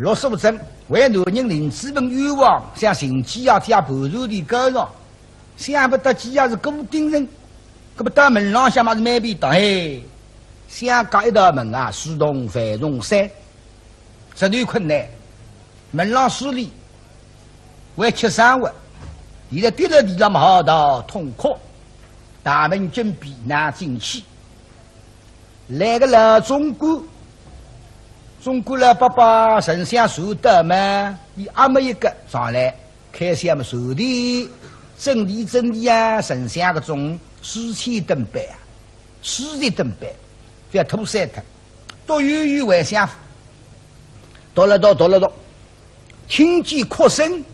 65镇为男人临资本欲望，像寻鸡啊贴盘缠的高上，想不得鸡也是固定人，搿不到门浪向嘛是蛮便当嘿，想隔一道门啊，四通繁荣山，这段困难，门浪势力为吃生活，现在跌了地上好到痛哭，大门紧闭难进去，来个老中国。中国的爸爸丞相受得嘛，伊阿妹一个上来，开始么受的真理啊，丞相个种四千吨板啊，40吨板，要吐晒脱，都远为相府，到了，听见哭声，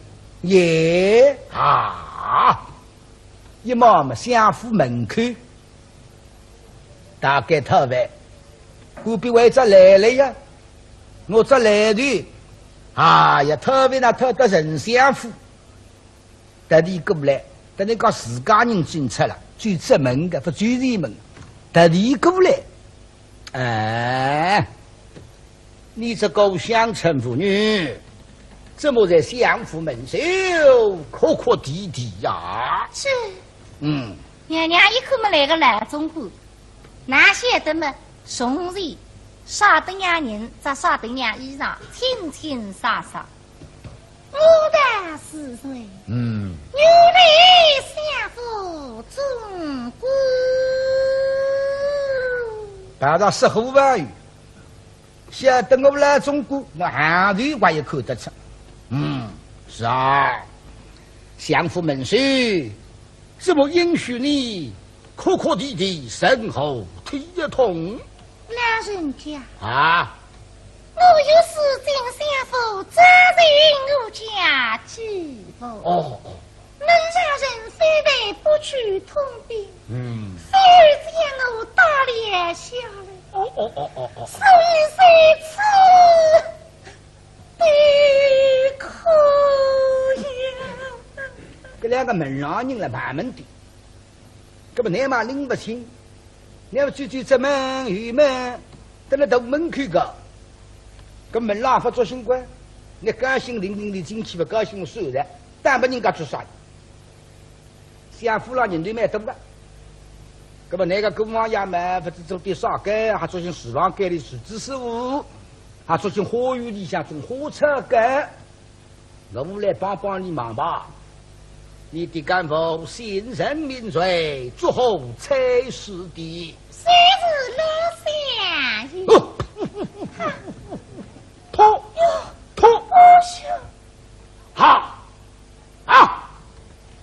耶啊！一毛么相府门口，大概讨饭，隔壁位只来了呀。我这来的，啊呀，特别那特到丞相府，特地过来，等你讲自家人进出了，最出门的不最入门，特地过来，哎，你这个乡村妇女，怎么在相府门首哭哭啼啼呀？是，娘娘一口么来个来中国，哪些的么son人。少得娘人，则少得娘衣裳，清清洒洒。我的是谁？原来相府中国。大家适合吧？晓得我来中国，我汉语我也看得出。是啊，相府门首，怎么允许你哭哭啼啼，身后腿一痛？老人家啊，我有事进相府，责任我家继父。能让人非得不去通禀，反而将我打脸下来。所以这次得可呀。这两个门上人来盘门的，这不你嘛拎不清。你要追这门玉门，等到大门口个，搿门浪发作新官，你高兴伶仃的进去，不高兴收的，但不人家做啥？相府老人都蛮多个，搿么那个公王爷们，或者做点烧盖，还做些厨房间的厨子师傅，还做些花园里向种花草根，我来帮你忙吧。你的干部信任民罪，做好差事的。谁是老相？破！好，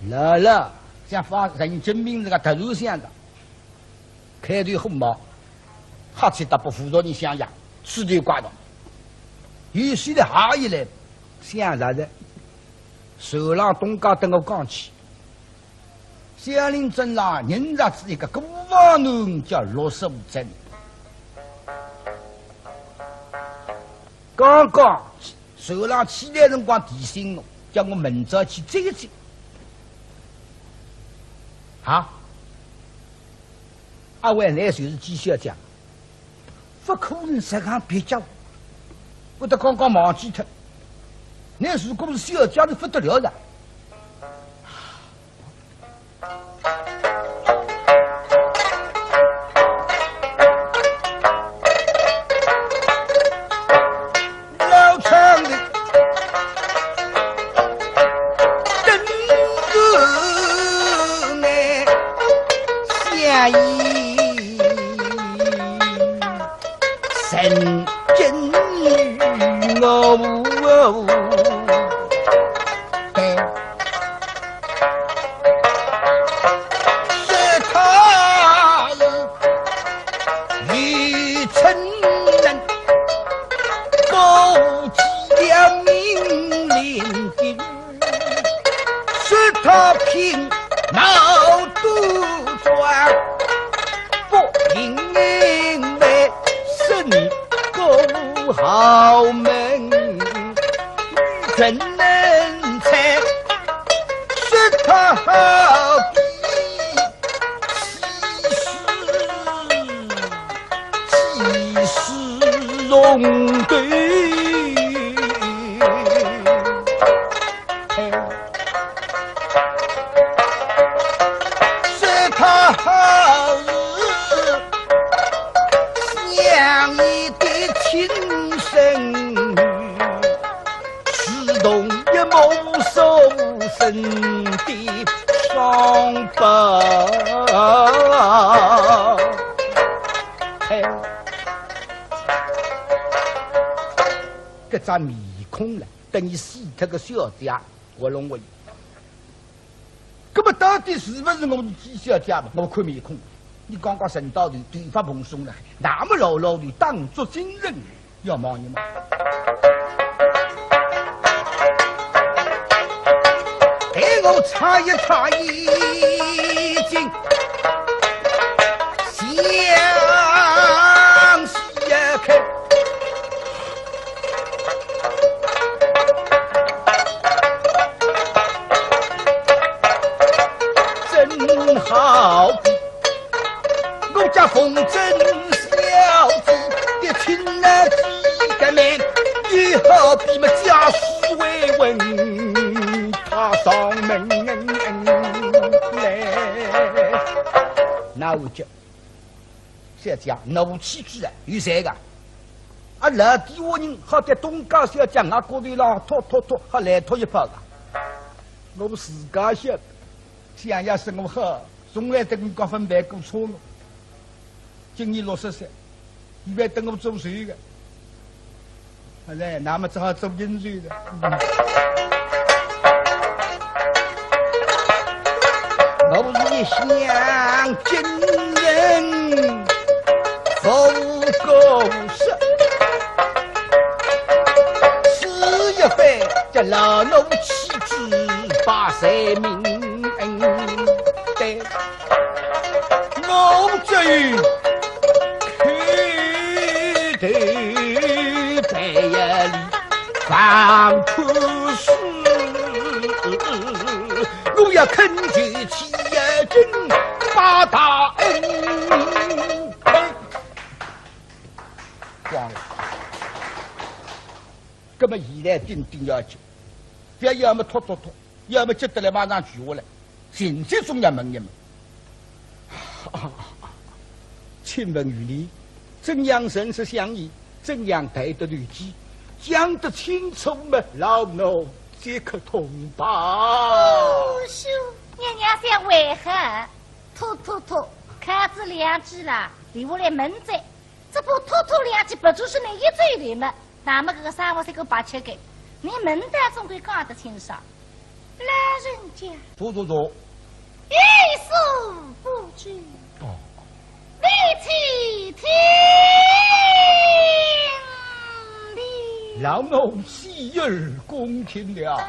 老像发人证明这个特殊相的，开头红毛，哈气大不服着你想呀，吃头挂的，有些的下一来，想啥子？手浪东家等我讲起，祥林镇上人家是一个古王奴叫65镇，刚刚手浪起来辰光提醒我，叫我明早去走一走。好，阿位来就是纪小姐，不可能这样别叫，我得刚刚忘记脱。那如果是小家的不得了的，老长的灯子呢，相依神真与我。豪门怎能猜？是他好比其实容对，身的双胞，这张面孔了，等于死脱个小姐，我认为。那么到底是不是我们几小姐嘛？我看面孔，你刚刚升到的对发蓬松了，那么牢牢的当作真人，要忙你吗？给我擦一擦眼睛，向西看。真好比我家风筝小子的亲儿几个面，也好比么家书为文他上门来。那我讲小姐怒气之人有谁个？啊，老地我人好在东家小姐那过来了，拖好来拖一炮个。我们自家晓得。想要是我好，从来跟你讲分别过错了。今年60岁，以为等我做谁的？后来那么只好做饮水的。我一想今人不够实，是一番这老奴气质把谁命？对，我这去的白夜里放苦事，我要恳求起呀真发大恩。光了，那么现在定要紧，不要么拖，要么接得来马上取下来。现在总要问一问，请问于你，怎样认识相宜，怎样待得律己，讲得清楚吗？老奴这可通报。叔，娘娘想为何？拖，看子两句了，留下来门在。这不拖两句，不就是那一嘴里吗？那么这个三我这个把切给，你门单总归讲得清爽。老人家，坐。欲速不拘，立即听令。老奴洗耳恭听了。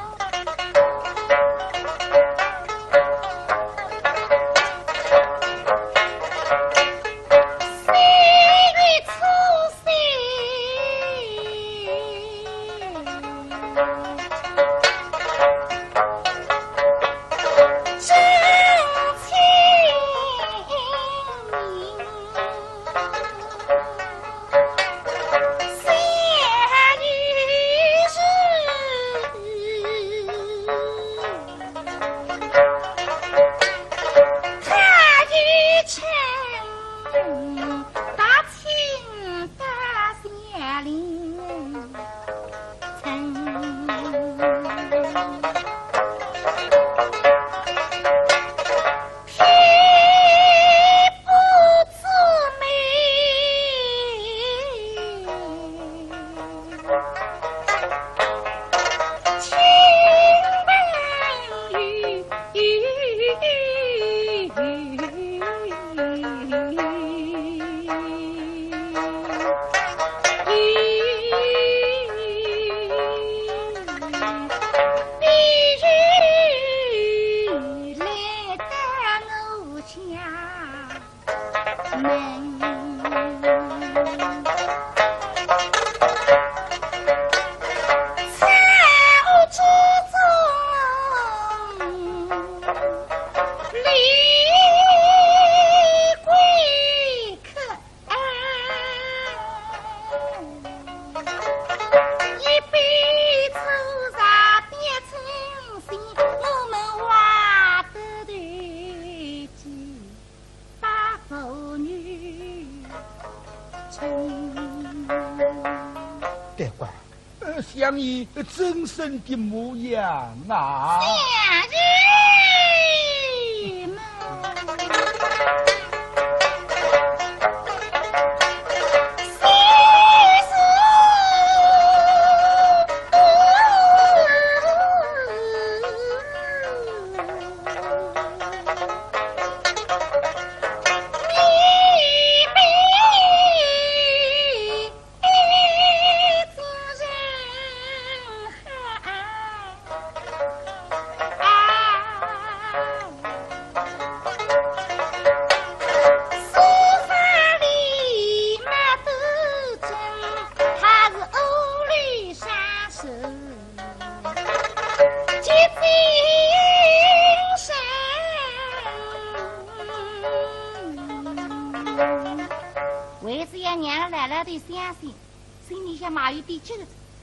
像你真身的模样啊！相爷们。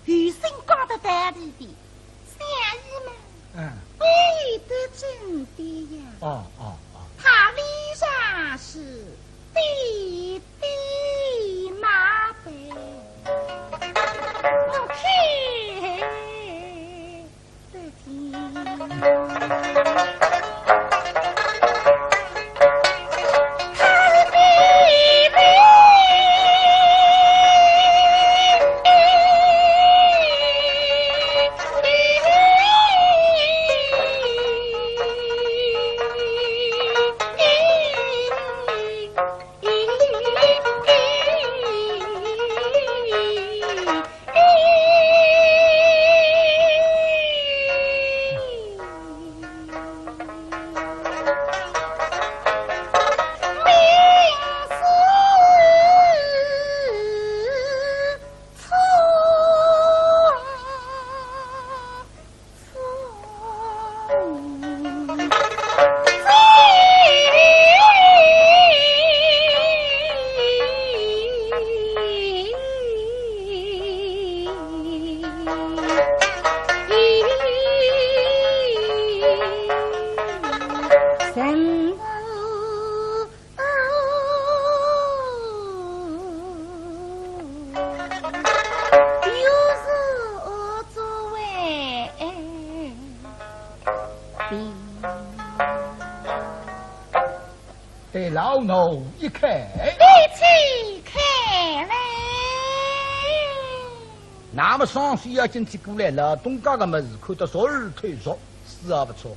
余生讲得大地的，相爷们，为得真的呀！他理上是地地马背，我看得见。对老奴一看，一起看来。那么双水要进去过来了，东家的么子看到熟而退缩，是啊不错。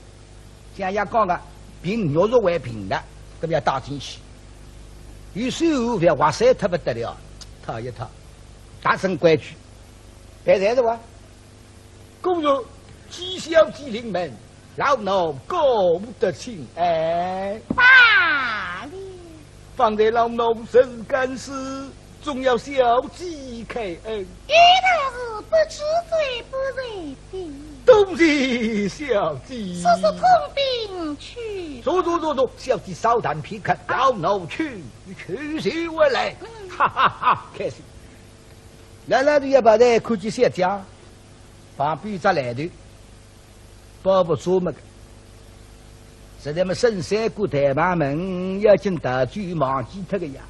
像也讲个，凭牛肉为凭的，这要打进去。有时候要哇塞，他不得了，套一套，大声规矩。别在这哇，公主既小既灵门。老奴过不得清，哎，罢了。放在老奴身干事，总要小鸡开恩。遇到是不知罪不认的，都是小鸡。说是通兵去。走，小鸡稍谈片刻，老奴去去我来，哈哈哈，开心。来的也把这看见小家，旁边只来的。包不住么？是咱们深山过台湾门，要进大剧忘记他个呀！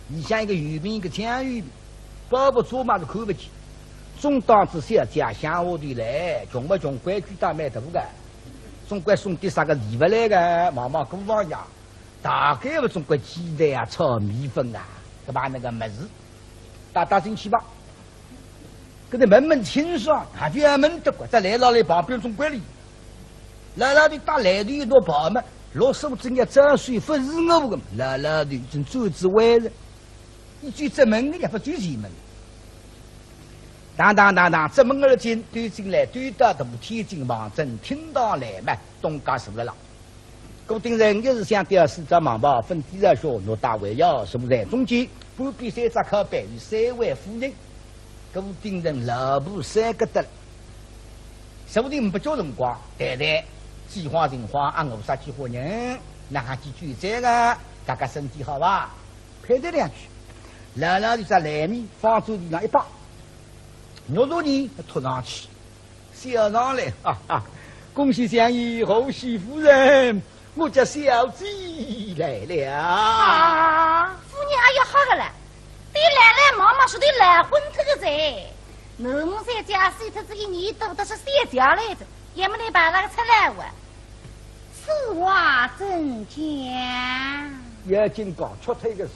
你像一个渔民，一个江渔民，包不住嘛是看不起。中当子小家乡下的来，穷不穷规矩大买的不个？总归送的啥个礼物来个？毛毛姑王呀，大概不总归鸡蛋啊、炒米粉啊，对吧？那个么子，打进去吧。跟他门清爽，还别门的过，在来老来旁边总归里。老的打来的一朵跑嘛，落手正要沾水，不是我个，老的正走之外人，一句这门的也不就进门。当，这门而进，对进来，对到大天津王正听到来嘛，东家什么了？固定人就是想第二四张盲包，分第二说，诺大为要什么在中间，不比三只靠背与三位夫人，固定人老婆三个的，说不定不叫辰光，对。计划人话按我杀几伙人，那还几句这个，大家身体好吧？配得两句，老的在来面放桌地上一摆，牛肉呢拖上去，小上来，哈哈！恭喜相爷，贺喜夫人，我家小鸡来了。啊，夫人也要好个了，对奶奶妈妈说的来婚特个在，农在家水头这一年多都是三条来着，也没能把那个出来哇。此话怎讲？要紧讲出头个事，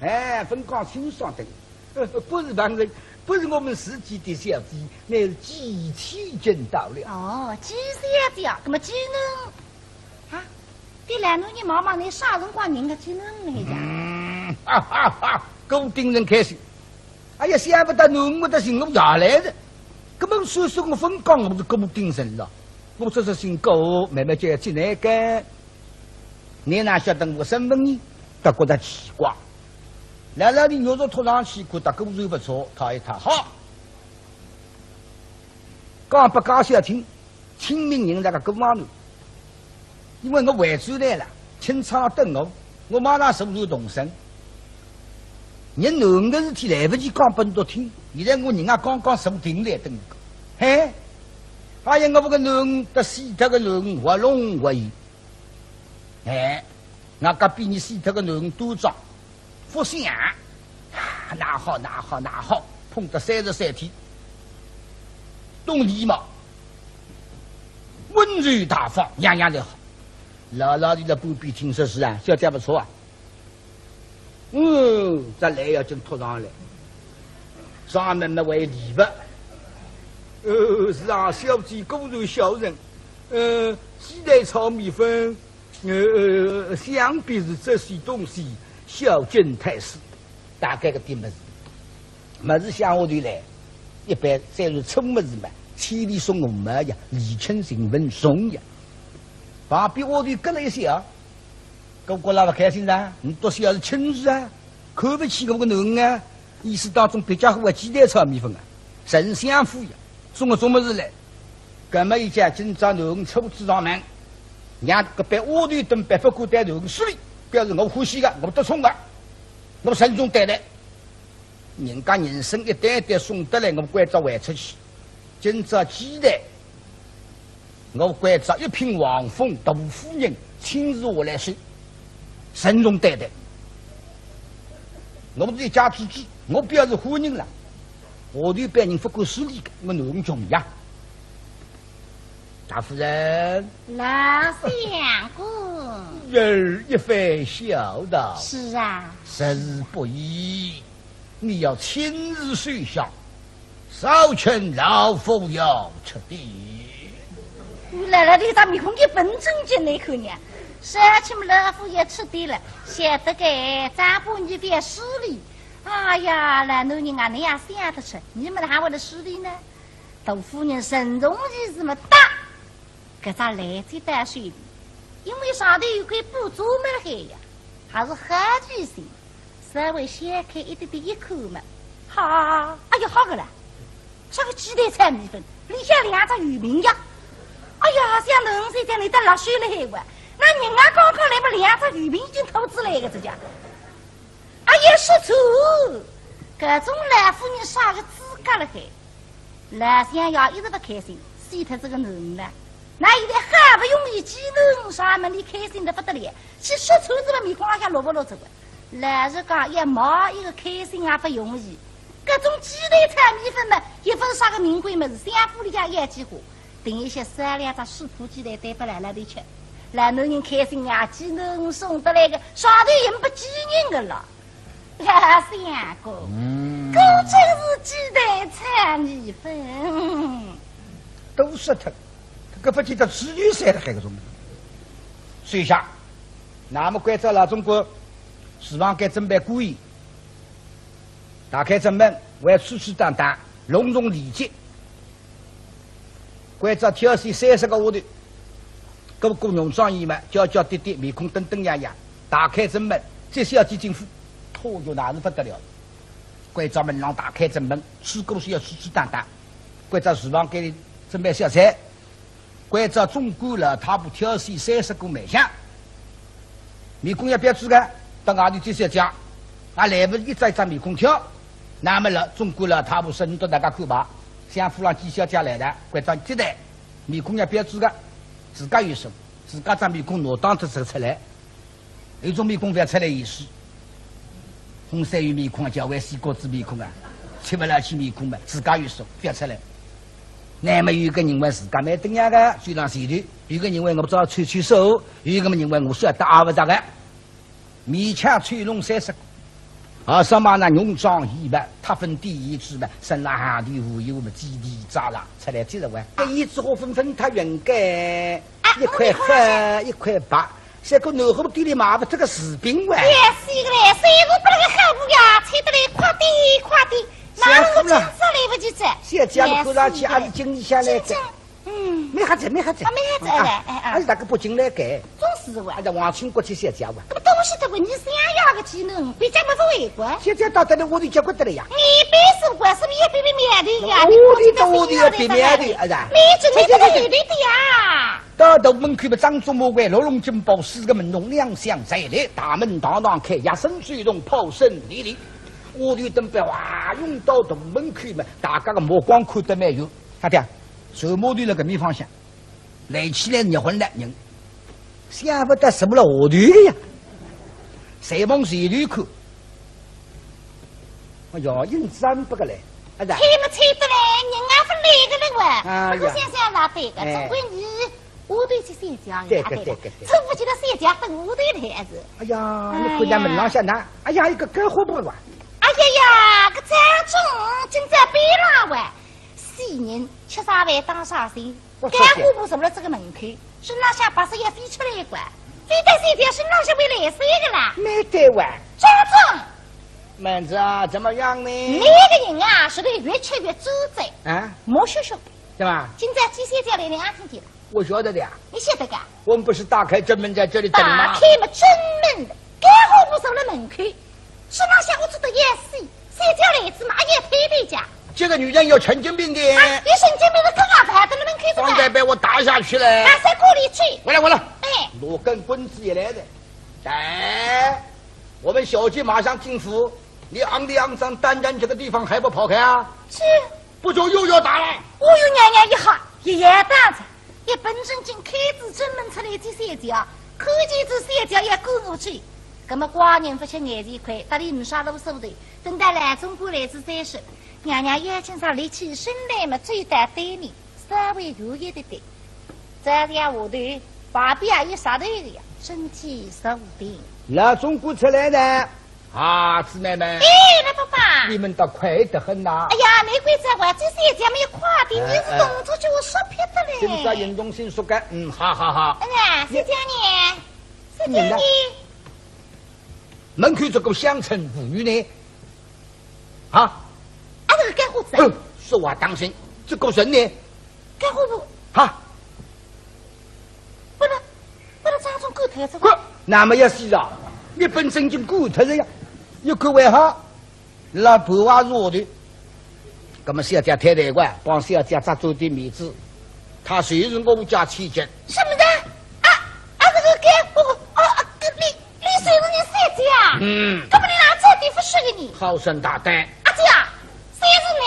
哎，分讲清爽的，不是旁人，不是我们自己的小弟，乃是机器见到了。哦，机小弟啊，那么技能啊？对来侬你妈妈你啥辰光人的技能来讲？哈哈哈！够令人开心。哎呀，想不到侬我的心我下来的，根本说说我分讲我是够精神了。我这是心够慢慢就进来个。你哪晓得我身份呢？他觉得奇怪。来了你牛肉拖上去，看他工作不错，他一他好。讲不讲小听，清明人那个跟网路，因为我回转来了，清仓等我马上手入动身。你弄的事体来不及讲本多听，现在我人家刚刚手停来等个，嘿，发现我不个弄得死他个弄活龙活鱼，哎，我隔壁你死他个弄多脏，福星啊，哪好，碰得33天，动礼貌，温柔大方，样样都好。老老的在不必听说是啊，小姐不错啊。这来要真拖上来，上面那位礼物，是啊，小姐果然小人，鸡蛋炒米粉，想必是这些东西小金太师，大概个点么子向我头来，一般再是出么子嘛，千里送我们呀，礼轻情分送呀，旁边我头隔了一些啊。跟我老不开心噻，你多少是亲事啊，看不起我个侬啊，意思当中别家伙鸡蛋炒米粉啊，神相夫呀，送我做么事来？干么一家今朝侬出子上门，让个别窝头等白发过带侬xử理，表示我欢喜的，我得冲的，我慎重对待。人家人生一单单送得来，我关照还出去。今朝鸡蛋，我关照一品王凤大夫人亲自我来收。慎重对待，我们这一家之主，我表示欢迎了。我对别人不够势力的，我侬重呀。大夫人，老相公，人一番孝道，是啊，时日不宜，你要亲自水下，少劝老夫要出地。来了，你咋面孔一本正经那口呢？少去么老夫也吃对了，晓得个张伯你别失礼。哎呀，老奴人啊，你也想得出，你们还为了失礼呢？大夫人慎重意思么大，搿咋来这带水里？因为上头有块布做么海呀，还是好记性，稍微掀开一点点一口嘛。好，哎呀，好个了，像个鸡蛋炒米粉，里向2只鱼饼呀。哎呀，像农村这里的落水了海哇。那人家刚刚来不2只鱼饼已经偷出来的这家，哎呀说错，各种老妇人啥个资格了还？老乡要一直不开心，死他这个人了。那现在好不容易技能上门里开心的不得了，去说错这个面孔好像落不落这个？老实讲，一毛一个开心也不容易。各种鸡蛋炒米粉嘛，一份啥个名贵么子，香府里向一几货，等一些3两只水铺鸡蛋带不来了里吃。老农人开心呀，鸡能送得来个，上头也不几人个了。老相公，果真是鸡蛋炒米粉，都是他，这个不记得自己晒的还个种。水下，那么关照老中国，希望该准备故意，打开正门，为处处当当，隆重礼节，关照挑选30个窝头。各个农庄员们叫滴滴，面孔瞪瞪呀呀，打开正门，这小姐进府，拖就那是不得了。关照门廊打开正门，吃东西要吃当当。关照厨房给你准备小菜，关照总管了他不挑选30个卖相。面孔要不要煮个？到外头这些讲，啊来不一张面孔挑，那么了总管了他不是你到大家看吧？像富郎几小姐来的，关照接待，面孔要不要煮个？自家有手，自家张面孔挪当着走出来，有种面孔不要出来意思。红山鱼面孔叫为西瓜子面孔啊，吃不了起米苦嘛，自家又说不要出来。那么有一个人问自家没等下个，就让谁的；有一个人问我不知道吹吹手；有一个人问我说打不打个。米枪吹龙30个，上嘛那戎装一百，他分第一支嘛，生拉下地无有么基地扎了，出来几十万。这一支货分他原该1块黑1块白，这个农户地里买不这个士兵哇。也是一个嘞，谁我不那个黑布呀，吹得来快点快点。哪有金子来不及走？现在讲口上去还是经理下来的。没哈子，没哈子还是那个不进来改。总是哇。在王清国去写家哇。那么东西的问你想要个技能，别家没不为过。现在到这里我都结果得了呀。你别说过，是不是也别面的呀？我的要别面的，儿子。没准你这个有的呀。到头门口的张忠谋为罗龙金宝4个门龙两相在内，大门堂堂开，压声水动，炮声沥沥。我的灯标哇，涌到东门口嘛，大家的目光看得没有？他的手摸对那个没方向，来起来热混了人，想不得什么了下头呀，谁往谁头看？哎呀，人3不个来，吹没吹得来，人家不来个了哇！我想想哪对个，总归你。我对去睡觉，对，从不记得睡觉等我对的孩子。哎呀，你看见门廊下拿，哎呀，一个干活不哇？哎呀，个张总今朝别拉哇，4人7、8万当啥人？干活部什么了这个门口，身浪下把手也飞出来一关，飞到3条身浪下会来谁个啦？没得哇，张总。妹子啊，怎么样呢？那个人啊，是得越吃越走在啊，莫羞羞，对吧？今朝几3条来听见了。我晓得的呀，你晓得个？我们不是打开正门在这里等吗？打开嘛正门的，干活部守了门口，身浪下我做的也是，3条来子嘛也推对家。这个女人有神经病的，有神经病的更加烦，等了门口子。刚才被我打下去了。打在锅里去。回来。哎，罗根棍子也来的。哎，我们小姐马上进府，你昂里昂上单单这个地方还不跑开啊？是。不久又要打了。我有娘娘一下，一眼打着。一本正经开子正门出来这3条，看见这3条也赶过去。那么寡人不吃眼前亏，打里没啥路手的，等待来中国来自再说。娘娘眼睛上立起身来嘛，最大对你稍微有一点点。这条下头把臂也杀头的呀，身体受定。那中国出来的啊，姊妹们。哎，那爸爸，你们倒快得很呐！哎呀，没怪这话，这3条没有快点，你是动作叫我说撇的嘞。今朝严中心说干，好。哎，谁叫你？门口这个乡村妇女呢？啊？这个干活子。说话当心，这个人呢？干活不？哈？不能张中狗头子。那么也是啊，一本正经狗头子呀，有个为好，那白话弱的，那么小姐太太官帮小姐扎住的面子，他虽是我家妻子。什么的？这个干活你谁是你三姐啊？根本你拿这地方说给你。好生大胆。阿姐啊，谁是你？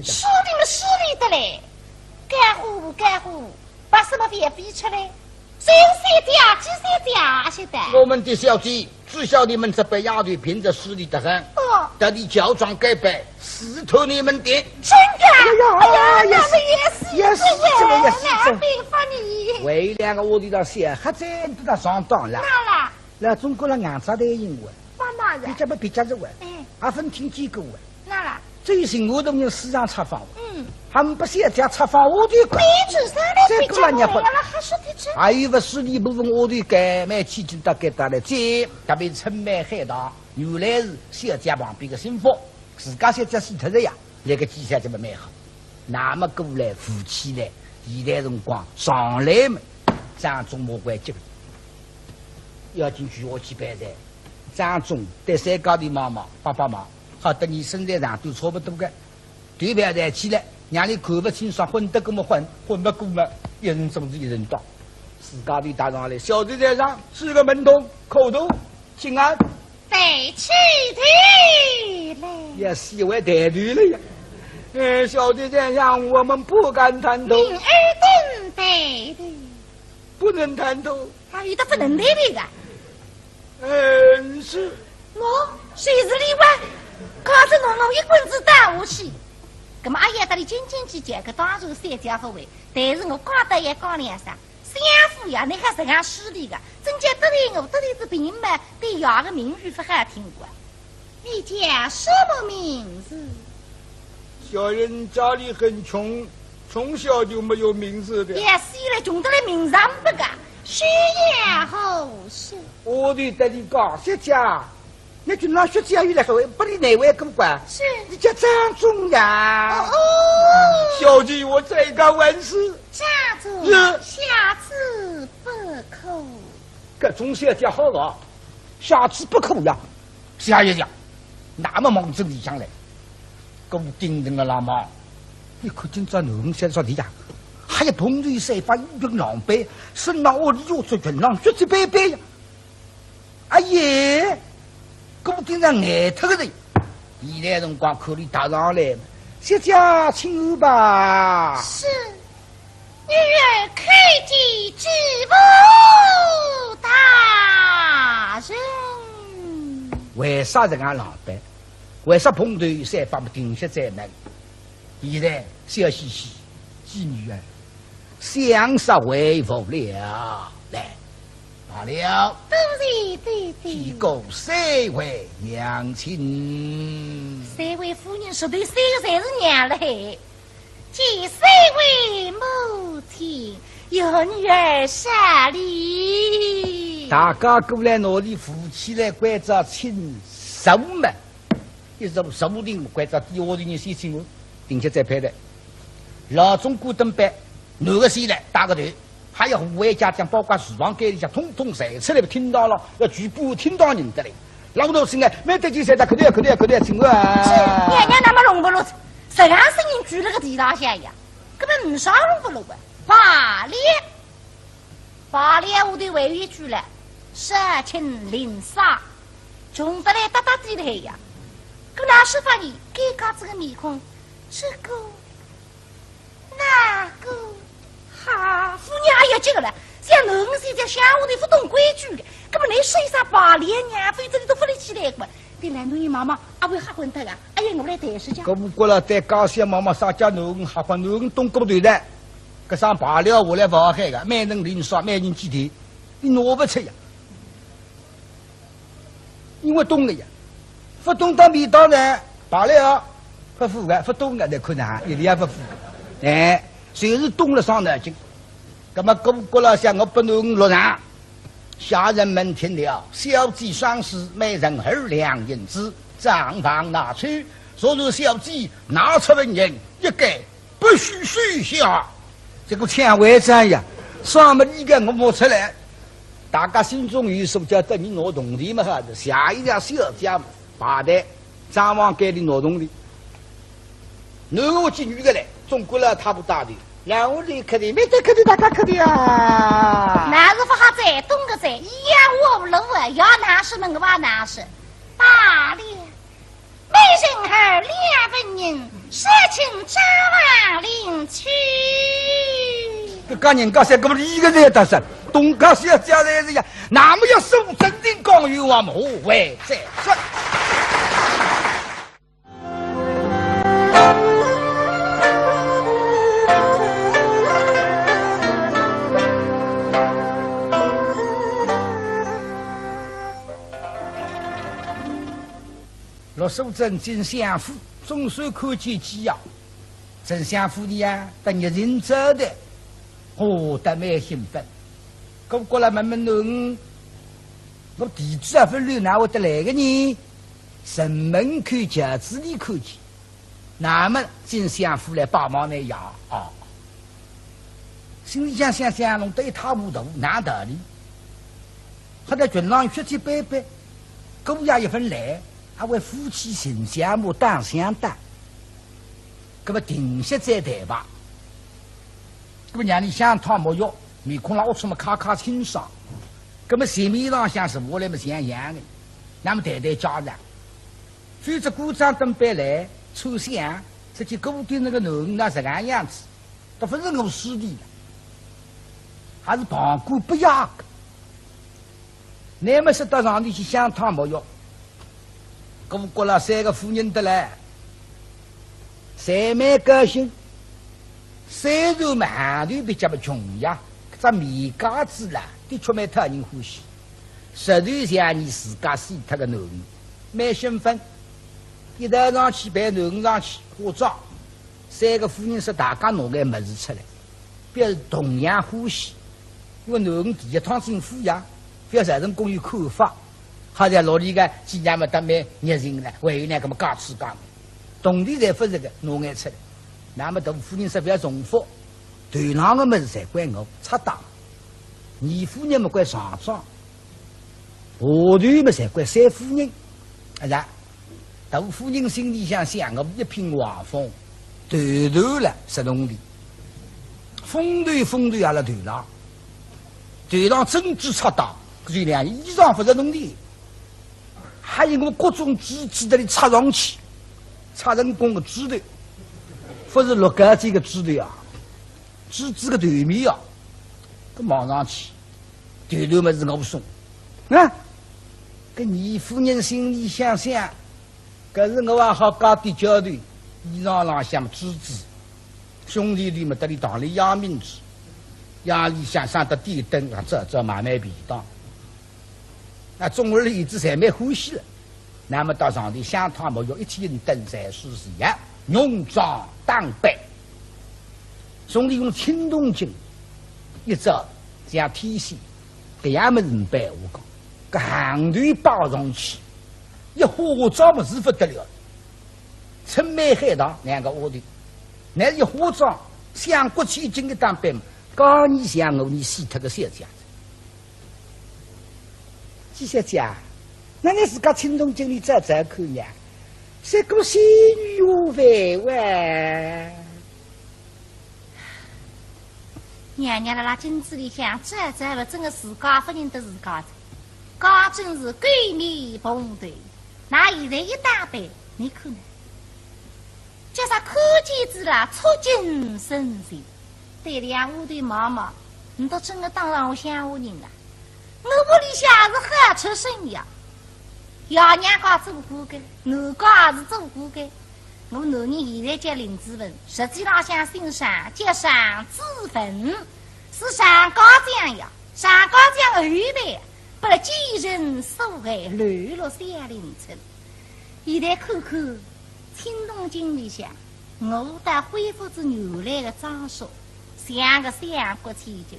输你的嘞，干活，把什么也逼出来。谁是三姐？几三姐啊？现在我们的小姐只晓你们这辈丫头凭着实力得很，得你乔装改扮，死透你们的。真的？哎呀，也是，那没法你。为两个我的到写，还真都到上当了。那中国人硬扎的英文，你这不别家子文，还分听几个文。那了。最近我都用市场查访，他们不写家查访我的管。这个人还说的真。还有个实力部分我的改买起进到给他的，这特别城买海大，原来是小家旁边的新房，自家小家洗脱的呀，那个计算这么蛮好。那么过来夫妻来，现在辰光上来嘛，张忠莫怪这个，要进去我去办的。张忠对三高的妈妈、爸爸妈。好的，你身材上都差不多的，对表抬起来，让你看不清爽，混得过么混不过么，一人总是一人当。自家的打上来，小队在上4个门童口头请安，对起腿来，也喜欢抬腿了呀。小队在上我们不敢抬头，明儿等对的，不能抬头，他有的不能抬的。是。我谁是例外？搞着侬我一棍子打下去。那么阿爷得里斤斤计较，搿当然三家不为。但是我讲得也讲两声，相夫呀，你看这样势利的，真叫得罪我得罪这病人们对药的名誉不还听过？你叫什么名字？小人家里很穷，从小就没有名字的。也是了，穷得来名上不个，血压后事。我的得你讲，薛家，你就让薛家有来后，不理哪位公管？是，你叫张忠呀。哦，小弟我再干完事。张忠，下次不可。搿种小姐好了，下次不可呀。下一讲，那么忙着里向来，跟我盯着个老妈，你可今朝农先说的呀，还有碰着三发一群狼狈，身上我里又出群狼，血迹斑斑呀。哎耶，跟我盯着眼头的人，现在辰光可里打上来，小姐请安吧。是，女儿开机知府大人。为啥这样狼狈？为啥碰头三把不停歇在那里？现在笑嘻嘻，妓女儿，相杀为福了。来，罢了。对，提供三位娘亲。三位夫人说对，三个才是娘嘞。即三位母亲，有女儿杀礼。大家过来努力扶起来，关着亲手们，一直手定关着底下的人先请我，并且再派的老中古登班，男个先来打个头，还有户外家长，包括厨房间里向，通通晒出来，听到了，要全部听到人的嘞。老头子呢，没得劲噻，口头，请我啊！娘娘那么弄不落，这样声音举了个地上下呀，根本唔少弄不落个。罢了，我的委员举了。杀亲临杀，穷得来哒哒地来呀！可哪是发现该搞这个面孔，这个那个，哈，夫人也要这个了。像侬现在乡下的不懂规矩的，根本连谁啥罢了娘非这里都不得起来过。对了，侬妈妈阿会吓昏他个，哎呀，我来谈事情。搿不过了，在高县妈妈啥家侬吓昏侬东过头的，搿上罢了我来不好害个，每人领少，每人几天，你拿不出呀。因为懂了呀，不懂到味道呢，罢了，不服个，不懂个在困难，一点也不服。哎，谁是懂了伤脑筋？那么过了像我不能落场，下人们听了，小鸡双十，每人2两银子，账房拿去。所有小鸡拿出文银一概不许水下。这个钱为啥呀？什么一个我摸出来？大家心中有数，叫等你拿铜钿嘛哈子，下一家小家把的张王给你拿铜钿，男个进女个来，中国了他不打的，然后你肯定没得肯定大家肯定啊，那是不好在东个在，一样我不能问，要拿什么个话拿什，罢了，每人2两文银，杀亲张王领去。这个人家才给我一个人得胜。东高小家来是呀，那么要守正定港有我们何为在这？罗守贞进相府，总算看见鸡呀，真相府里呀，等一人走的，得蛮兴奋。过过来慢慢弄，我地址啊分流哪会得来个呢？城门口轿子里看见，那么进相府来帮忙那呀啊！心里想，弄得一塌糊涂，哪道理？他在群上血迹斑斑，狗也一份来，还为夫妻形象么当相当，那么停歇再谈吧。那么让你想汤没药。面孔老出么咔咔清爽，那么前面上像是我来么像样的，那么谈家长，随着鼓掌登班来抽香，这些固定那个男那这个样子，都不是我师弟了，还是旁观不雅的。那么是到上头去想汤没药，我过了3个夫人得来，谁蛮高兴？虽然嘛，韩团比较不穷呀，这米家子啦，的确蛮讨人欢喜。实际上，你自家洗脱个男人，蛮兴奋。一头上去陪男人上去化妆，3个夫人说大家拿个么子出来，表示同样欢喜。因为男人第一趟进府呀，表示人公有看法。好在老李个既然么得蛮热情了，还有呢，搿么讲吃讲，同地才不是个拿眼出来。那么大夫人说不要重复，团上个么子才怪我插档，二夫人么怪上妆，下团么才怪3夫人，是大夫人心里想想，我一品王风，团团了石龙里，风团阿拉团上真知插档，这两衣裳不是弄的。还有我各种机器的插上去，插人工的指头，不是六个这个指头啊，指个团面啊，都忙上去，团团么是我送啊！搿二夫人心里想想，可是我还好搞点交代，衣裳浪向指，兄弟里么得里当里养民子，养里向上得点灯啊，这买卖便当。那中儿里子才蛮欢喜了，那么到上头香汤沐浴，一天灯在书是一样，浓妆当扮，兄弟用青铜镜一照，像天线，搿样么人办我讲，搿行团包上去，一化妆么是不得了，春梅海棠2个窝头，那一化妆像国去金的当扮嘛，高你像我你洗脱个小家。季小姐，那你自家青铜镜里找看呀？这个仙女无为哇！娘娘辣镜子里向找不真个自家夫人的自家子，刚真是闺蜜碰对。那现在一打扮，你看呢？叫啥看见子啦，触景生情。对两屋的妈妈，你都真个当上我乡下人了。我屋里向是何出身呀？爷娘家做过的，男家也是做过的。我男人现在叫林志文，实际上想欣赏叫上子坟，是上高将呀，上高将后代，不了几人所害，沦落山林村。现在看看青铜镜里向，我得恢复至原来的装束，像个三国千金。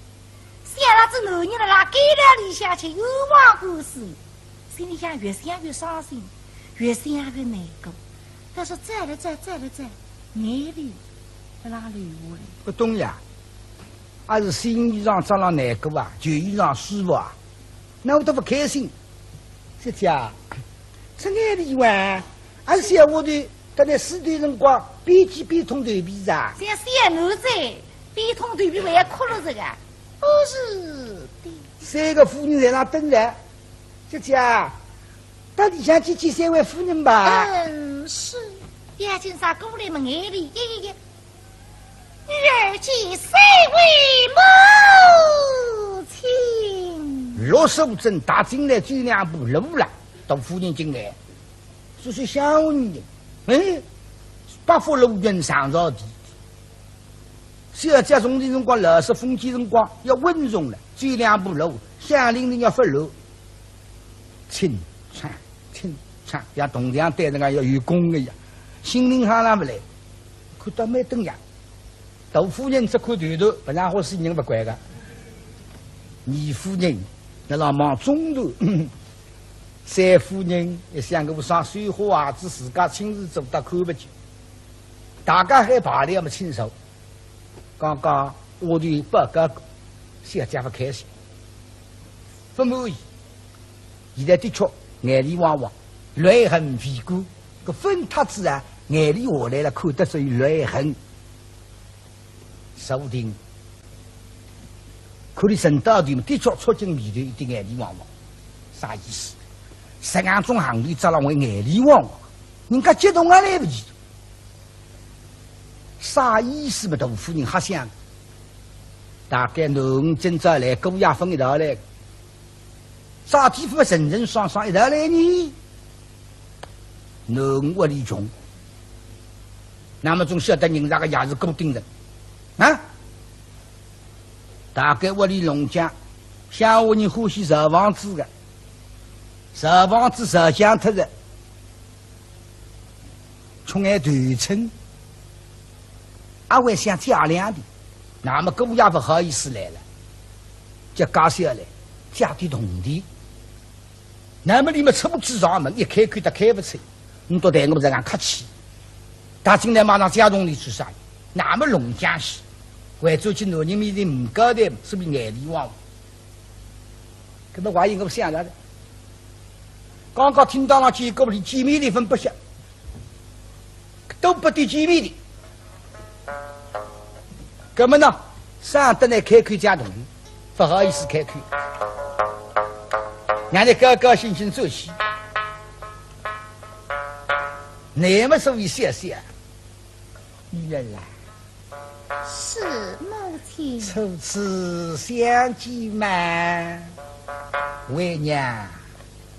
想了这男人了啦，给了里向去冤枉故事，心里想越想越伤心，越想越难过。但是再来，眼泪不拉流下来。不懂呀，还是新衣裳装了难过啊，旧衣裳舒服啊，那我都不开心。姐姐啊，这眼泪哇，还是小我的，等那死的辰光，边挤边痛头皮噻。像小奴才，边痛头皮还要哭了这个。不是的，3个夫人在那等着。姐姐啊，到底想去见3位夫人吧？是。眼睛上过来么？眼里女儿见3位母亲。65针打进来走2步路了，到夫人进来，就是乡下人，八福路人上朝地。小姐从的辰光，60风纪辰光要温润了，走2步路，乡邻人要发路，清唱，像铜匠对人家要有功的一样。心灵哈拉不来，看到没灯呀？大夫人只看头头，不然好死人不管个。二夫人那老忙中途，3夫人也想给我上水花啊子，自家亲自做到看不见。大家还爬的那么亲手。刚刚我的报告小姐不开心，不满意。现在的确眼里汪汪，泪痕飞过，个分塌子啊，眼里下来了，看得出有泪痕。说不定，看你陈道队的确出尽面头，一点眼里汪汪，啥意思？10眼中行里砸了我眼里汪汪，人家激动也来不及。啥意思嘛？大夫人瞎想，大概侬今朝来姑爷分一道来，啥地方人人双双一道来呢？侬屋里穷，那么总晓得人家个也是固定人啊。大概屋里农家，乡下人欢喜造房子的，造房子造强脱的，穷爱断层，还会想加量的，那么姑也不好意思来了，就搞下来加点铜的。那么你们出不去上门，一开口他开不出，你都对我这样客气。他进来马上加铜的去啥？那么农家戏，为做起男人面前唔高的，是不是眼里汪？搿么话应该想着的。刚刚听到了几个里几米的分不下，都不对几米的。搿么呢，上得来开口加铜的，不好意思开口。让你高高兴兴做戏，那么所以谢谢女人啦。是母亲。初次相见嘛，为娘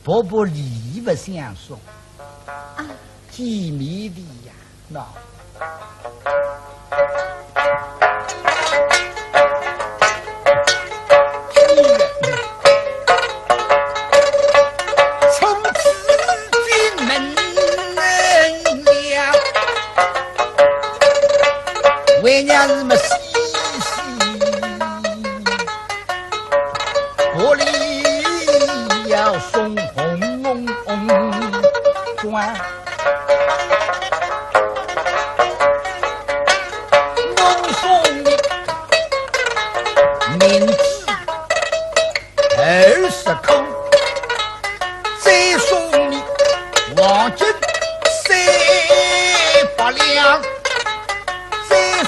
伯伯礼不相送啊，见面的呀，那。为娘是么细细，玻璃要送红红红转，我送你名字20口，再送你黄金300两。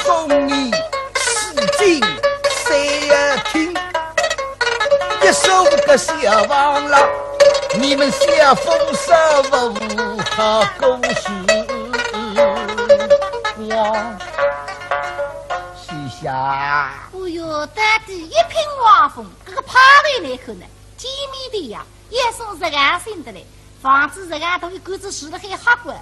送你四金3厅，一手个小房了，你们小丰收无好过时光。许下，哎哟，到底一品王风，这个趴位来看呢，见面的呀，也送这个新的嘞，房子这个都一杆子树了还好过，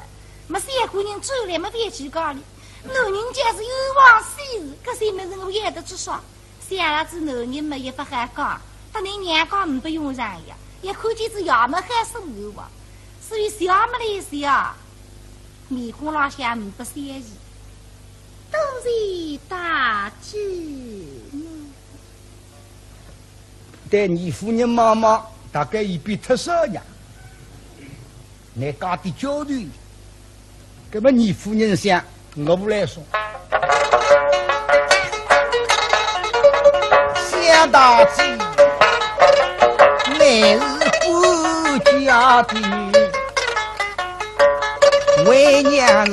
没三个人走来没别去搞哩。老人家是有往昔日，可是没人我也得去说。想儿子老人们也不还讲，但你娘讲唔不用人呀，也看见这衙门还生有啊。所以小么来小，面孔浪向唔不善意，都是大吉。对你夫人妈妈大概一比特色呀，你家的交流，那么你夫人想。我不来说，想大计，乃是顾家的为娘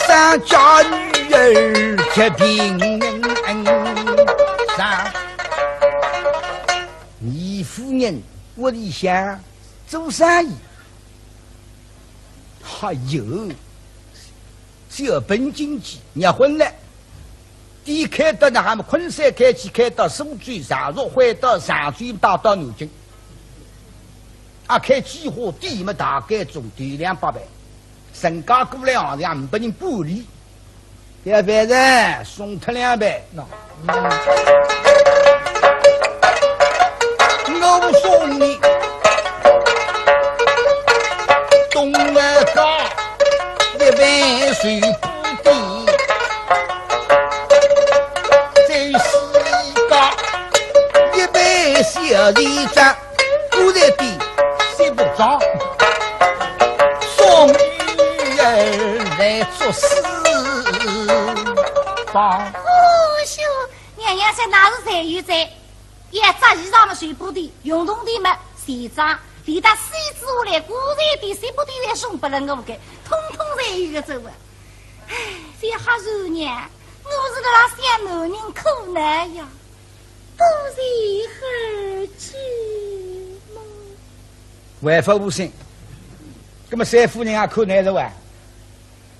三家女儿却平上，你夫人我里想做生意，还有。小本经济，结婚了，地开到那还么昆山开起开到苏州、常熟，回到上水，打到南京。啊，开计划地么大概总地200万，身家过来好像500人玻璃，要反正送他200，我送你东二高。1万水不地，在西家1万小地长，古在地谁不长？送女儿来做事帮。哦哟，娘娘在哪是才有在？一扎衣裳么水布的，运动的么鞋装。连他西子下来，古代的谁不对来送不了我给，通通在一个走啊！唉，这哈柔娘，我是在那想男人苦难呀，不是何去吗？万法无心，那么三夫人也苦难是吧？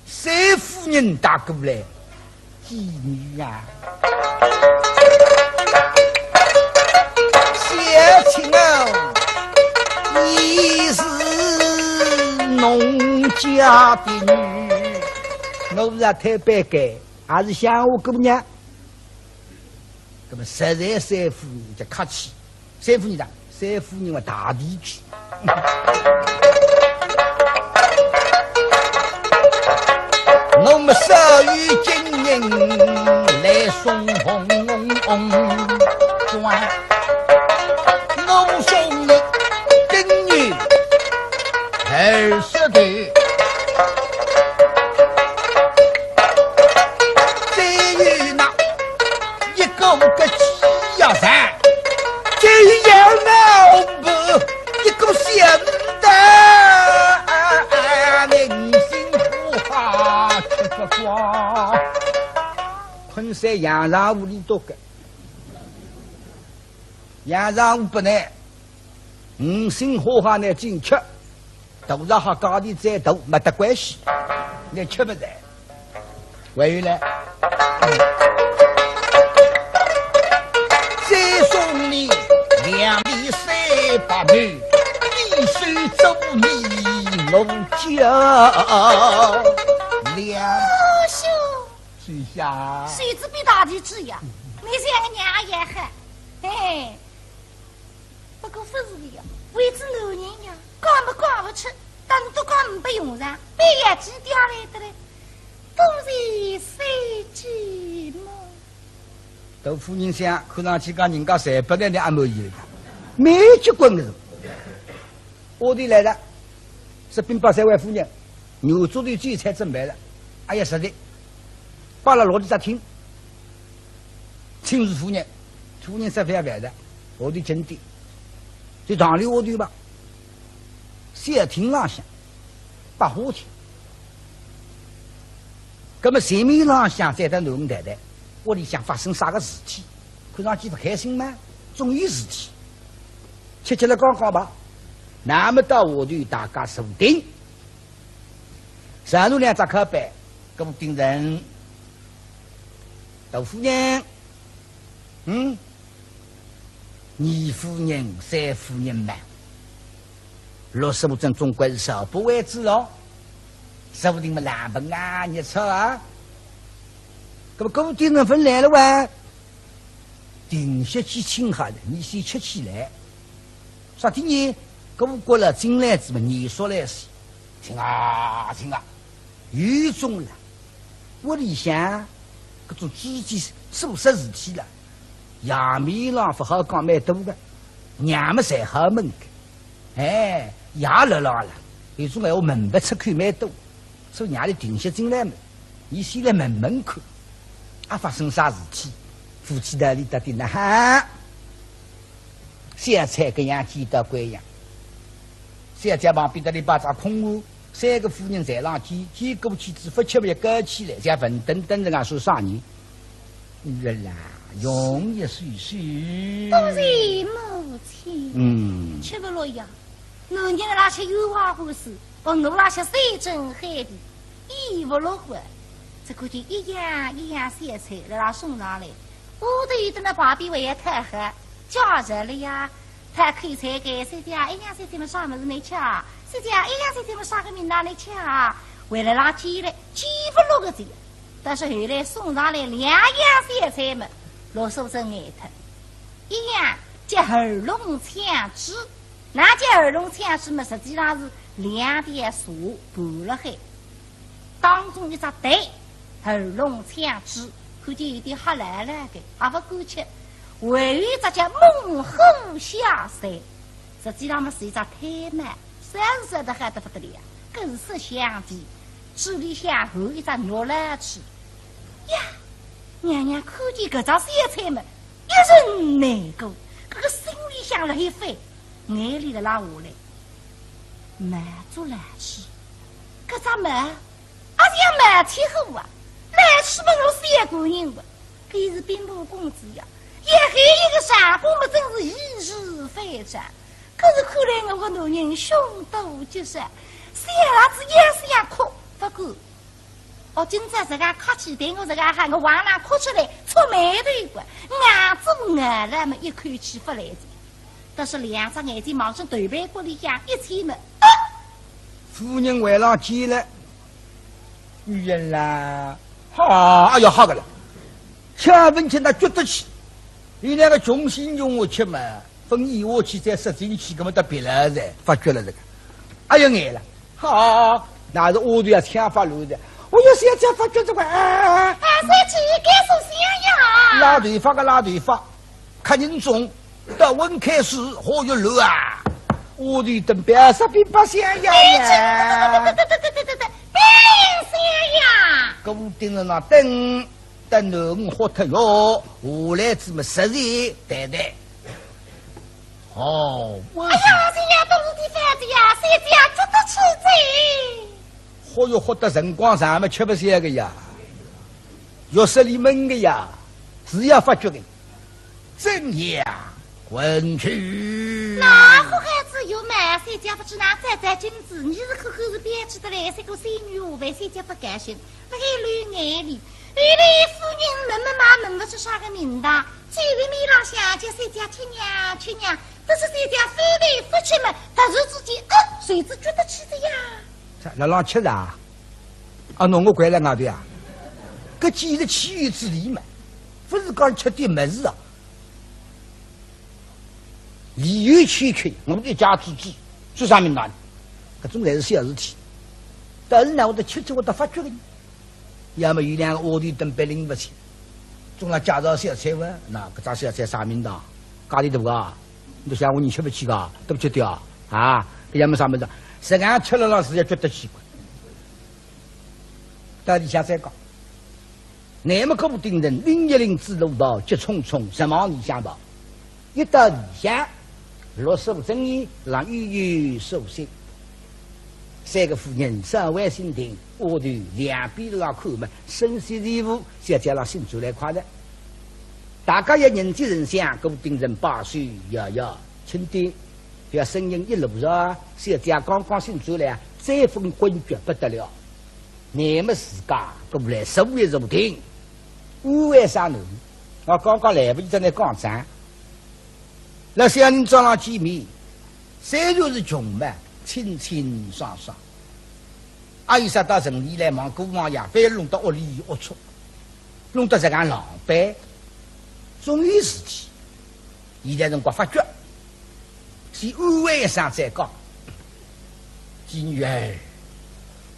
三夫人打过来，妓女呀，小青哦。你是农家的女，我是太白改，还是像我姑娘？那么实在三夫人就客气，三夫人讲，三夫人我大地去。我们少于今人来送红砖，我送你丁女20对，至于那一个鸡呀噻，这样老婆一个现代人心不好。哇！昆山洋上屋里多个，洋上屋不难，五星火花呢进吃，头上好高的再大没得关系，你吃不来。回来，再送你2米300枚，必须走你我家。秀，水下，水子比大地质呀！你像个娘也狠，哎，不过不是的呀，为子男人呀，干不吃，但都干不用上，半夜几点来的嘞？都是谁寂寞？豆腐人想，看上去讲人家300来的也满意了，没结婚的人，我的来了，是兵8-3位夫人，牛做的鸡菜准备了。哎呀，实在，把了落地在听，亲自夫人吃饭的，我的真的，就堂里我的吧，先听浪向，把火听，那么前面浪向再等农太太，我里想发生啥个事体，看上去不开心吗？总有事体，吃了刚刚吧，那么到我就大家锁定，上路2只靠背。给我盯人，豆夫人，2夫人、3夫人嘛，65正总归是少不为止哦，说不定嘛烂本啊，你错啊，给我盯人分来了哇，定些几轻哈的，你先吃起来，啥天呢？给我过了进来子嘛，你说来是，听啊，有种了。我里想，搿种自己做实事体了，杨梅郎不好讲蛮多的，娘们才好问的，哎，也热闹了，有种闲话门不出口蛮多，所以娘里定些进来嘛，你先来问看，啊发生啥事体？夫妻那里到底呢？哈，香菜跟样鸡到鬼样，香菜旁边的里把只空屋。3个夫人在上见过去只不吃不高起来，像文等等人家说啥人？原来容易岁岁，都是母亲。吃不落呀，男人那些有话不是，把我那些山珍海味，衣不落魂，这个就一样香菜来那送上来。我都有的那旁边为也太黑，加热了呀，太口菜给谁家一样菜么啥么子没吃啊？这家一样菜么啥个名哪里吃啊？为了垃圾嘞，几不落个这个，但是后来送上来2样菜么，老手真爱疼，一样叫耳聋腔汁，那叫耳聋腔汁么，实际上是2点素拌了海，当中一只蛋，耳聋腔汁，看见有点黑蓝蓝的，还不够吃。还有一只叫猛虎下山，实际上么是一只太慢。30的还得不得了，更是香甜，嘴里向后一只肉来吃呀！娘娘看见搿张咸菜么，一人难过，搿个心里向了一翻，眼里的拉下来，满足来吃，搿张满，而且满天后啊，来吃么我是一个人的，搿是兵部公子呀，也还一个上官么真是一日非战。可是看来我个男人凶多吉善，小伢子也是样哭，不过，我今朝这个客气对我这个喊我往那哭出来，出眉头一关，眼中眼来么一口气不来着，但是2只眼睛望向头背骨里向一吹么，夫人为了见了女人啦，好，哎呀，好个了，千分钱他觉得起，你那个穷心用我吃嘛，分一我去再十进去，根本都别了噻，发觉了这个，哎呀眼了，好，那是我都要抢发路的，我有些家发觉这个啊，三七该说香呀，拉对发个拉对发，看人中，到温开始火药炉啊。我的等边上并不香呀！对，冰香呀！固定了那灯，等我喝脱药，下来这么实在对。哦，哎呀，这样都是的饭子呀，谁家觉得吃醉？喝药喝得辰光长么吃不消个呀，药室里闷个呀，只要发觉的，真呀，滚去！那好孩子有买，谁家不知那摘金子？你是口口是编织的来，这个仙女下凡，谁家不甘心？那个绿眼里，原来夫人门嘛门不出啥个名堂，见了面朗向叫谁家亲娘，这是谁家夫来夫妻们突然之间，谁知觉得气的呀？老郎吃啥？啊，侬我关在外头呀？搿既是气宇之理嘛，不是讲吃点么子啊？理由欠缺，我们一家之主做啥名堂？搿种才是小事体。但是呢，我得吃我得发觉的，要么有两个卧底等白领不去，总来介绍小菜哇，那搿张小菜啥名堂？价钿大个，你想我你吃不起个，都不吃掉啊？要么啥么子？实际上吃了老师也觉得奇怪。到底下再讲，那么可不定人，林一林之路道，急匆匆，什么你想到？一到理想。落手正义，让悠悠受刑。三个夫人稍微心停，我头两边都要看嘛，身先士卒，小姐让心出来快的。大家要人接人想，固定人把手摇摇，轻点，不要声音一路上，小姐刚刚心出来，再分昏厥不得了。你们自家过来手一入庭，误会啥呢？我刚刚来不及在那讲站。那小人早上见面，虽然是穷嘛，清清爽爽。阿姨说到城里来忙姑忙呀，非弄到屋里龌龊，弄得这个狼狈。终于事体，现在辰光发觉，先安慰一声再讲。今日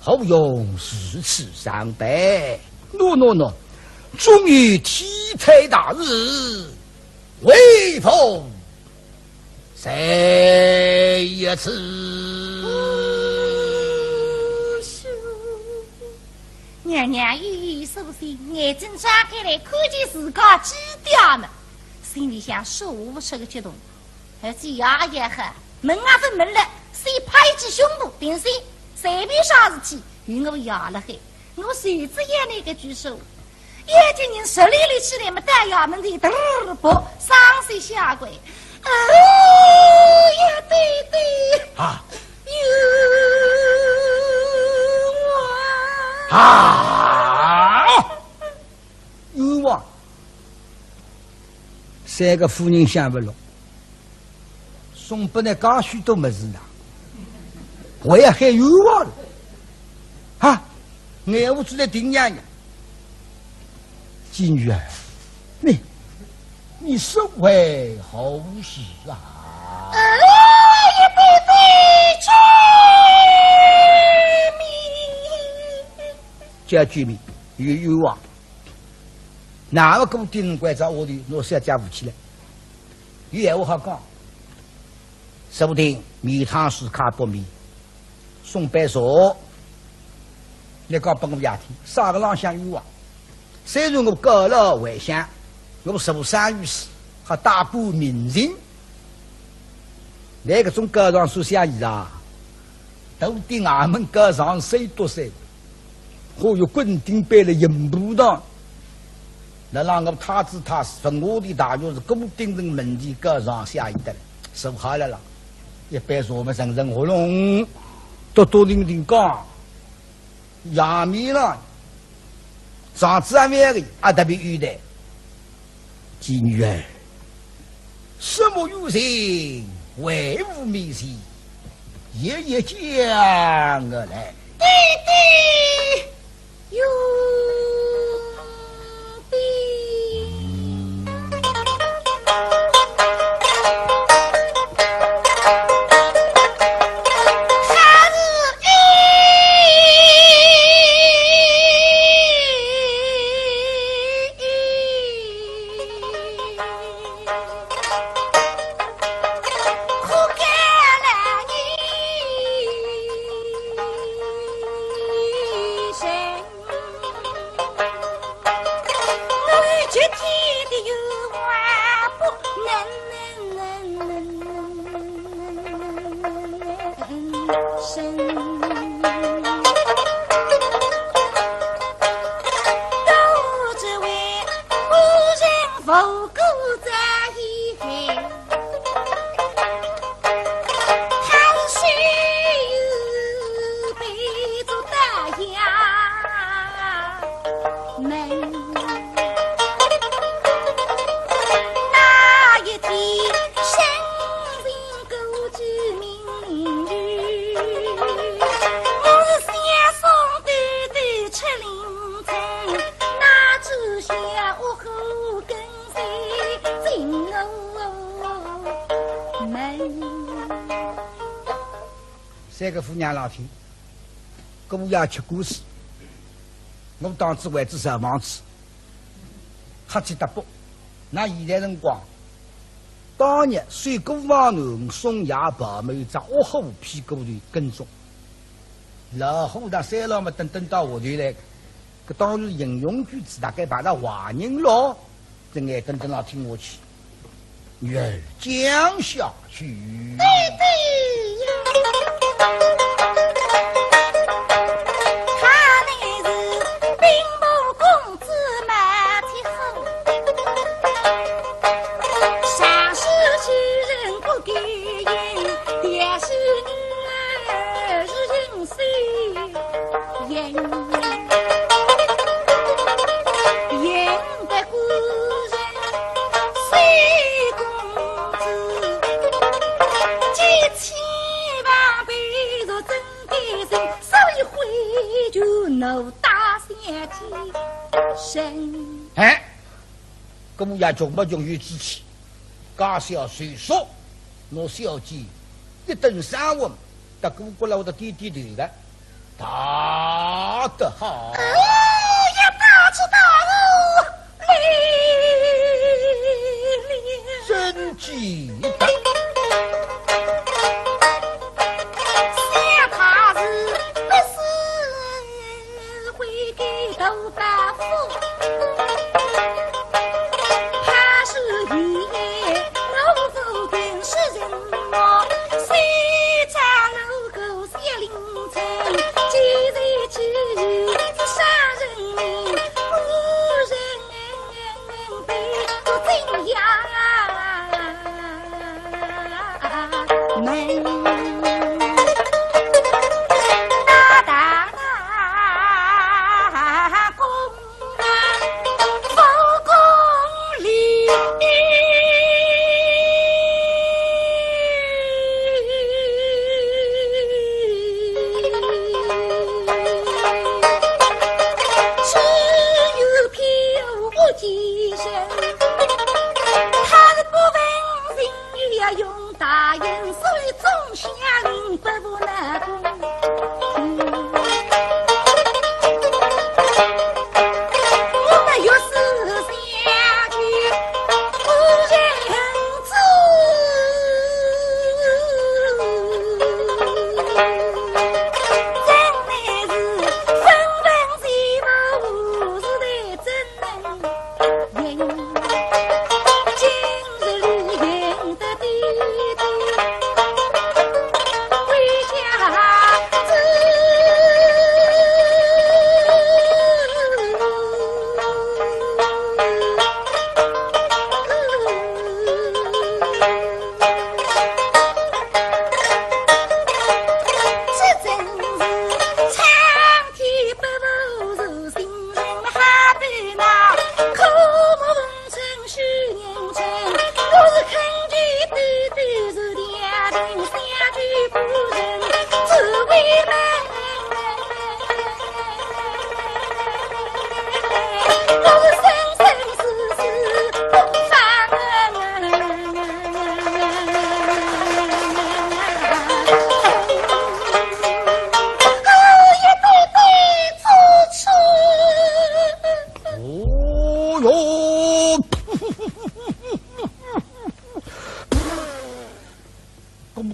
后用如此伤悲，喏，终于天才大日，威风。谁一次？娘娘悠悠收心，眼睛张开来，看见自家基调们，心里想说不出个激动，儿子牙也狠，门啊分门了，谁拍起胸部，定心随便啥事体，与我压了海，我谁知眼那个举手，眼睛人实力里起来么，大衙门的嘚不上水下跪。呀，对啊，有啊，有望。三个夫人想不落，送不来刚许多么子呢？我也还有望了啊！眼无住在顶娘娘，金玉儿，你是为后事啊！一对叫居民有望，哪个固定关照我的，我是要加武器来。有闲话好讲，说不定米汤水卡不米，送杯茶，你讲拨我也听，啥个浪向有望？虽然我高老回乡。我受伤于世，还大补民情。那个种高尚思想以啊，都对俺们高尚谁多谁，或有滚顶背了银布的，那让我他知他是我的大约是固定人问题高尚下一代，受好了啦。一般说我们人活龙，多零讲，亚米了，上次还没个啊特别有的。妓女儿，什么有情，为无迷信？爷讲个来，弟弟有三个姑娘老天，我要吃故事，我当初为之受忘子，黑起搭不？那现在辰光，当日水果王南宋衙跑没有张恶虎屁股的跟踪，老虎的三郎们等到下头来，搿当时英勇举止大概把那华人咯，正眼等了听我去，女儿讲下去。弟弟呀。哎，咁我也穷不穷于之气，家小岁数，我小姐一等三文，得姑姑了我的弟弟头的，打得好。呀，大起大落，真记得。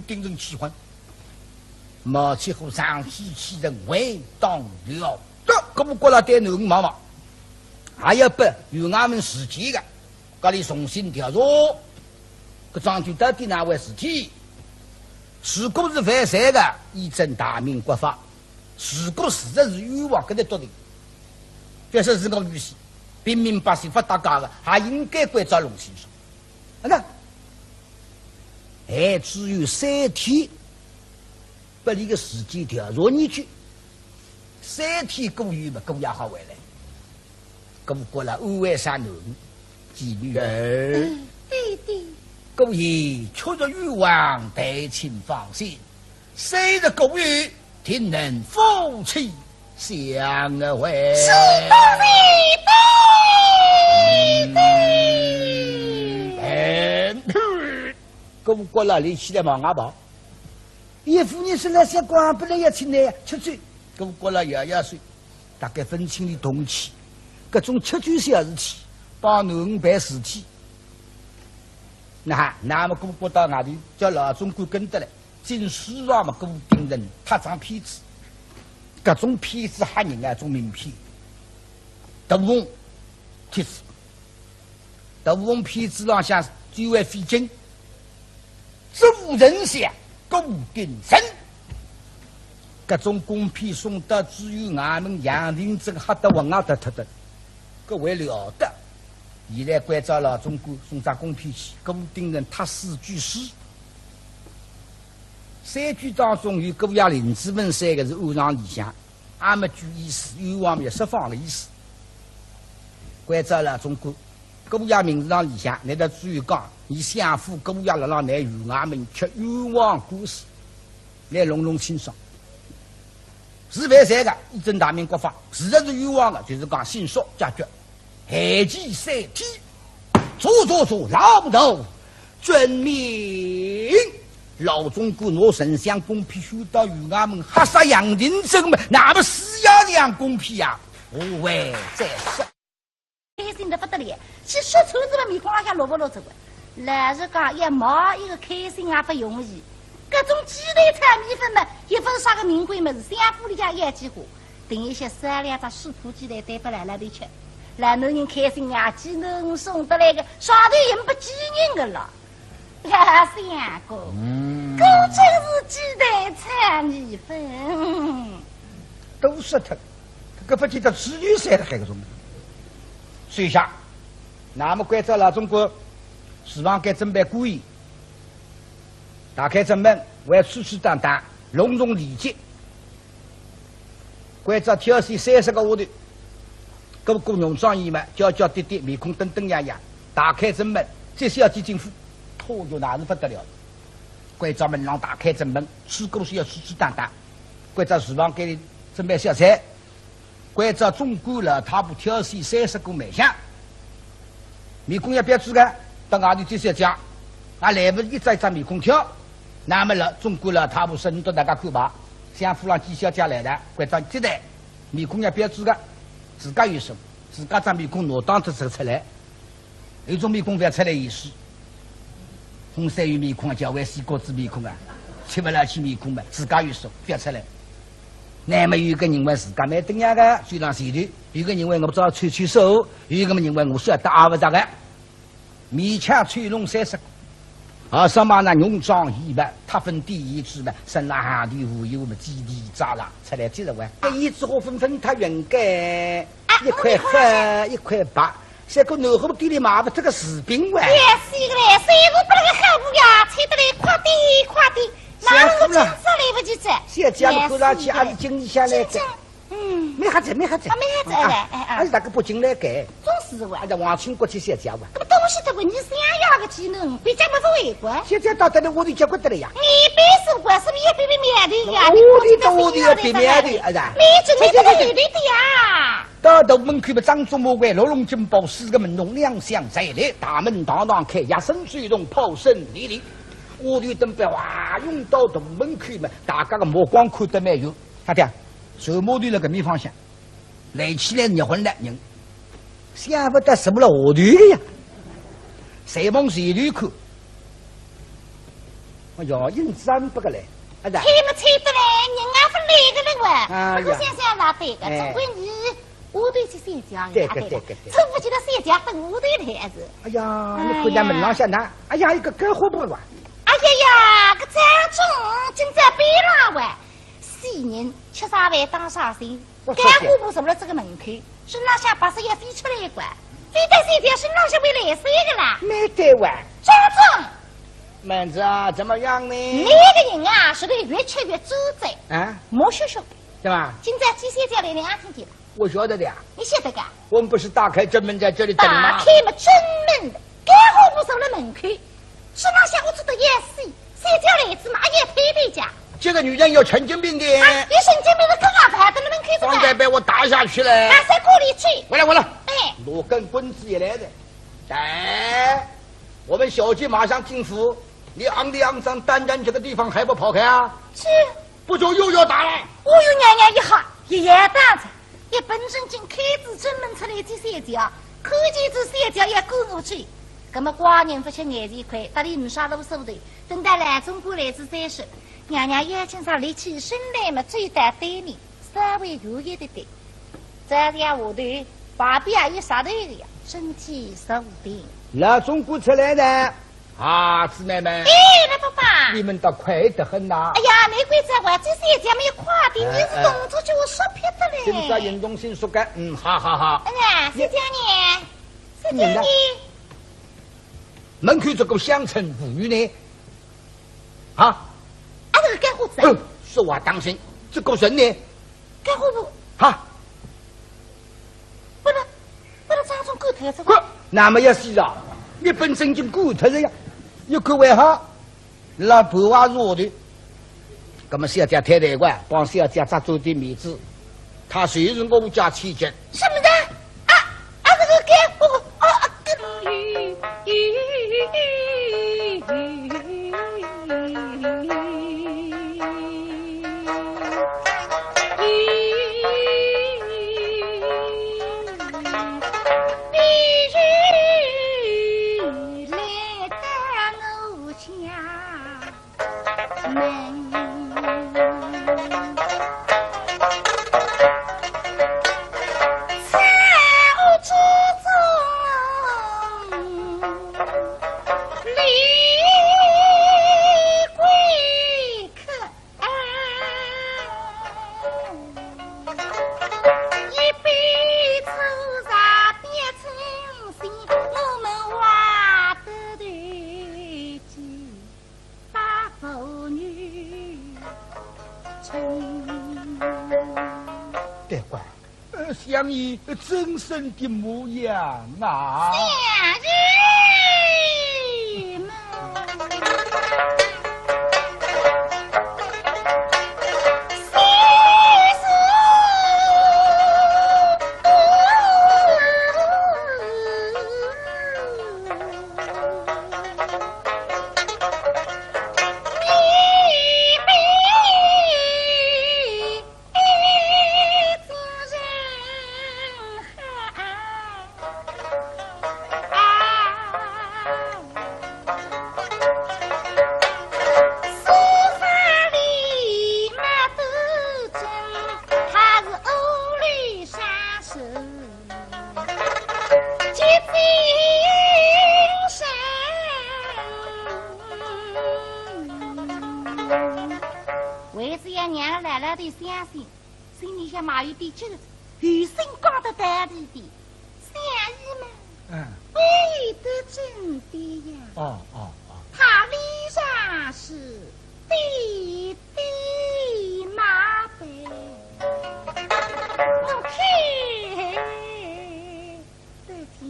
定人喜欢。毛起和尚机器人为当了得，搿么过了对农妈妈，还要把与俺们事体的，搿里重新调查。搿张军到底哪位事体？如果是犯罪的，依正大明国法；如果事实是冤枉，搿得笃定。这说是我预习，平民百姓不打架的，还应该关照龙先生。那还只有3天，把这个时间调查你去，3天过余嘛，过也好回来。咁过了5万3农妓女儿，对对。各位确实欲望，待请放心。谁的狗语，定能夫妻相会。是的，各位过了，你起来往外跑。一妇人是那些光不来也请来吃酒，各位过了摇岁，大概分清的动气，各种吃酒小事体，帮侬办事体。那么过到外头，叫老总管跟得来，进书上嘛，给定人他张骗子，各种骗子吓人啊，种名片，大翁贴子，大翁骗子浪向最为费劲，诸人想共定神，各种公骗送到只有俺们杨廷镇吓得昏啊得脱的，各位了得。现在关照老总管送上公骗去，各定人他4句诗，3句当中有各样林子文3个是欧上理想，阿么句意思有往面释放的意思。关照老总管，各样名字上理想，难道只有讲以相夫各样让来与俺们吃冤枉故事，来隆隆清爽。是犯3个，一正大明国法，事实是冤枉的，就是讲信说解决。海基3天，做，老头遵命。老总管拿丞相公批修到与俺们吓杀杨廷镇嘛，那么死要这样公批呀？无谓再说。开心的不得了，去说臭子的面孔浪向落不落走的。老实讲，一毛一个开心也不容易。各种鸡蛋炒米粉嘛，一份啥个名贵么子，相府里向一句话，等一些3两只水土鸡蛋带不来了里吃。让侬人开心啊，既能送得来个上头人不记人个了。老相公，果真是鸡蛋炒米粉。都说他，这个不记得只有3个海个种。水下，那么关照老中国，希望该准备故意，打开正门，为当当，隆重礼节。关照挑选30个屋头。各个农庄姨们叫滴滴，面孔瞪瞪呀呀，打开正门，这是要进政府，拖就那是不得了。关照门廊打开正门，吃东西要当当。关照厨房给你准备小菜，关照中国了，他不挑选30个卖相。面孔也别煮个，到外头就是讲，俺来不一张面孔挑，那么了，中国了，他不是你到大家看吧？像富郎纪小姐来的，关照接待，面孔也别煮个。自家有手，自家张面孔挪当着走出来，有种面孔不要出来意思。红山有面孔叫为西瓜子面孔啊，吃不了起面孔嘛，自家有手不要出来。那么有一个人为自家买等样个，虽然前头；有一个人为我不知道吹手；有一个人为我晓得阿不得个。勉强吹拢30个，而什么呢？农庄一般，他分第一支嘛，生拉行地无有嘛，基地扎啦，出来几十万。这一支花分他原该1块黑，1块白。这个农户店里买不这个士兵哇！也是个嘞，谁我不那个好不呀？吹得来快点，哪有金子来不及走？现在看上去还是经理下来的。没哈子，还是那个不进来改。总是哇！还是王清国去写家哇。那么东西这个你想要个技能，别家不是为国。现在到这里我都结果得了呀。你别说过，是不是也别面对呀？我的要别面对，儿子。你准备不对的呀。到头门口的张忠谋为罗龙金宝4个门弄2相在来，大门堂堂开，压声水动，炮声沥沥。我的灯标哇，涌到大门口嘛，大家的目光看得没有？他讲。手摸对了个面方向，来起来热昏了人，想不得什么了下头的呀，谁往谁头看？哎呦，人3不个嘞，啊猜没猜得嘞？人家不来个人哇！不过想想哪对个？总归你我对去睡觉呀，对个。凑不起来睡觉等我对来是。哎呀，你看见门廊下那，哎呀，一个干活不哇？哎呀呀，个张总今朝别了哇！4人吃啥饭当啥心，干活不守了这个门口，身浪下把手要飞出来一管，飞到睡觉身浪下会来睡个啦。没得哇，张总。妹子啊，怎么样呢？那个人啊，是个越吃越走在啊，莫羞羞，对吧？今朝几岁家来两听见了？我晓得的呀。你晓得个？我们不是打开正门在这里等吗？打开嘛正门的，干活不守了门口，是那下我做的也是，睡觉来子嘛也推推家。这个女人有神经病的。有神经病的干嘛排到了门口子？方才被我打下去了。还在锅里去。回来。哎，罗根棍子也来的。哎，我们小姐马上进府。你昂里昂上单单这个地方还不跑开啊？是，不久又要打了。我有娘娘一下，一夜打着，一本正经开子正门出来去睡觉，看见这睡觉也赶过去。那么寡人不吃眼前亏，打里5杀路手头，等待来中过来至再说。娘娘眼睛上立起身来嘛，最大对面，稍微有一点对。这样下头，把臂也杀头的呀，身体受定。那中国出来的。啊，姊妹们！哎，那爸爸，你们倒快得很呐！哎呀，没怪在我这些家没有快的，你是动作叫我说撇的嘞。今朝运动性说干，好。哎，谁讲你？谁讲你？门口这个乡村妇女呢？啊？这个干活子。说话当心，这个人呢？干活不？哈？不能张总狗头子。那么也是啊。一本正经骨头人呀，有个为好，那白话弱的，那么小姐太太官帮小姐扎做的面子，他虽是我家妻子。什么的？这个干活像你真身的模样啊！人们。余生讲得大地的，相依们，为得真的呀！他脸上是滴滴马背，我看得见。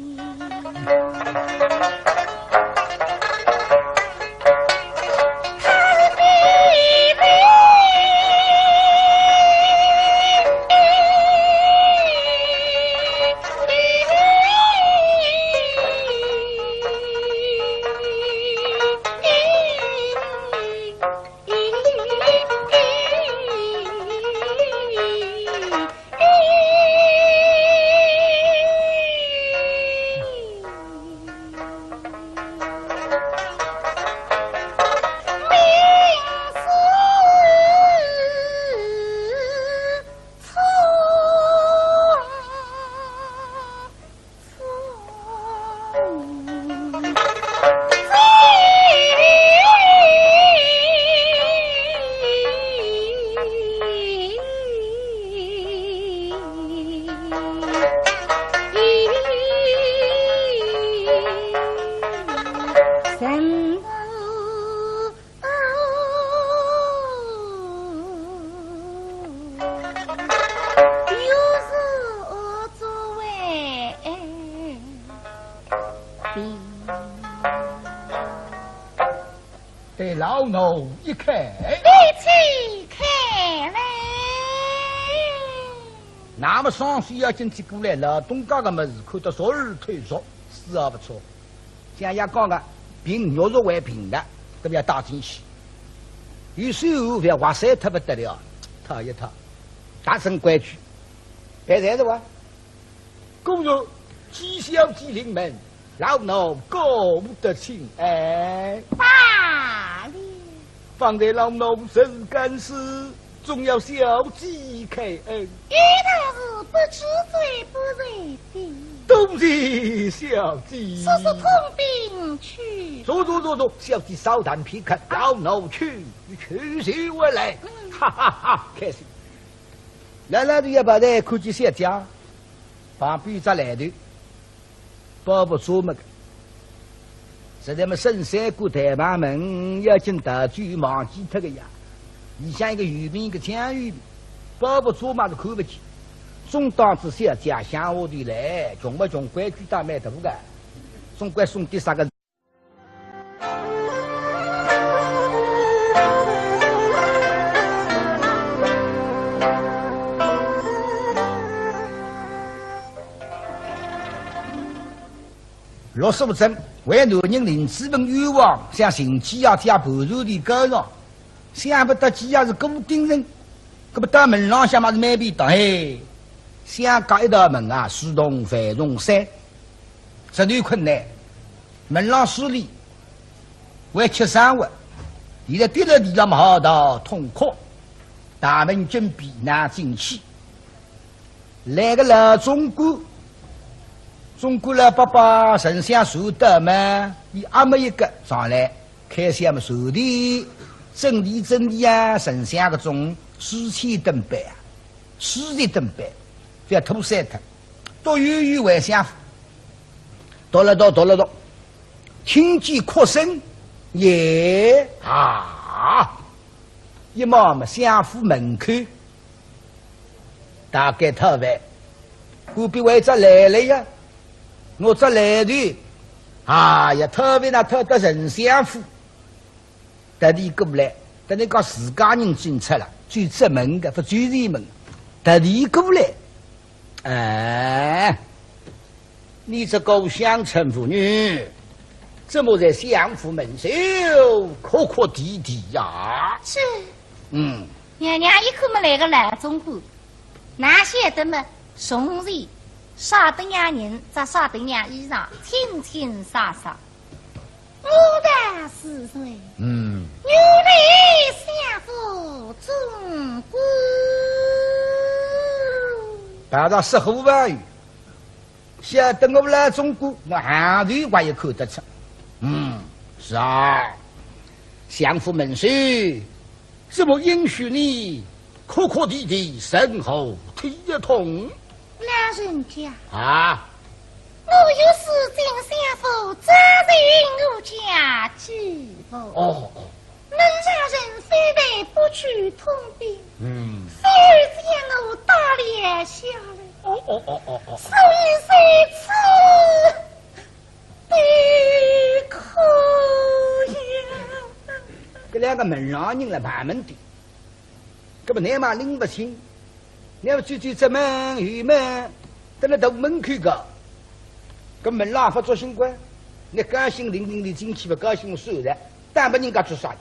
对老奴一看，一起看来。那么双水要进去过来了，东家的么子看到昨日退缩，丝毫不错。像也讲个，凭肉肉为凭的，都要打进去。有时候要哇塞，特不得了，套一套，大声规矩。别在这哇，公主既小机灵门，老奴过不得情哎。罢了，放在老奴身干事，总要小鸡开恩。遇到是不知罪不认的，都是小鸡。说是通兵去。走，小鸡稍谈片刻，老奴去去我来，哈哈哈，开心。来的也把这看见小家，旁边只来的，包不住么个。是咱们深山过台湾门，要进大举忘记他个呀。你像一个渔民，一个抢渔民，包不住嘛是看不起。总当子小家乡我的来，穷不穷规矩大卖头个，总归送第三个。罗素贞为男人临资本欲望，想寻机要加盘缠的高上，想不得机要是固定人，搿不到门廊下嘛是蛮便当嘿，想隔一道门啊，四栋繁荣山，这段困难，门廊势力为吃生活，现在跌了地上嘛好到痛哭，大门紧闭难进去，来个老中国。中国的爸爸神像树的嘛，伊阿么一个上来，开始么树的真理啊，神像个种四千吨板啊，40吨板，不要吐晒它，都远为相符，到了，听见哭声也啊，一毛么相符门口，大概特别，隔壁位置来了呀。我这来的啊，也特别那特得人相夫，特地过来，等你讲自家人进出了，最出门的不最入门，特地过来，哎，你这狗乡村妇女，怎么在相夫门首哭哭啼啼呀？是，娘娘一口么来个来中国，那些的么son人。杀得娘人，再杀得娘衣裳，清清洒洒。我的是谁？女里相夫中国。把他适合外语，晓得我来中国，我汉语我也看得出。是啊，相夫门首，怎么允许你哭哭啼啼，身后腿一痛？老人家啊，我有事进相府，责任我家继父。门上人非得不去通兵，反而将我打脸下来。所以这次得可呀。这两个门上人来盘门的，这不你嘛拎不清。你要追这门玉门，等那到门口个，搿门廊发作新官，你高兴伶仃的进去，不高兴收人，但不人家做啥？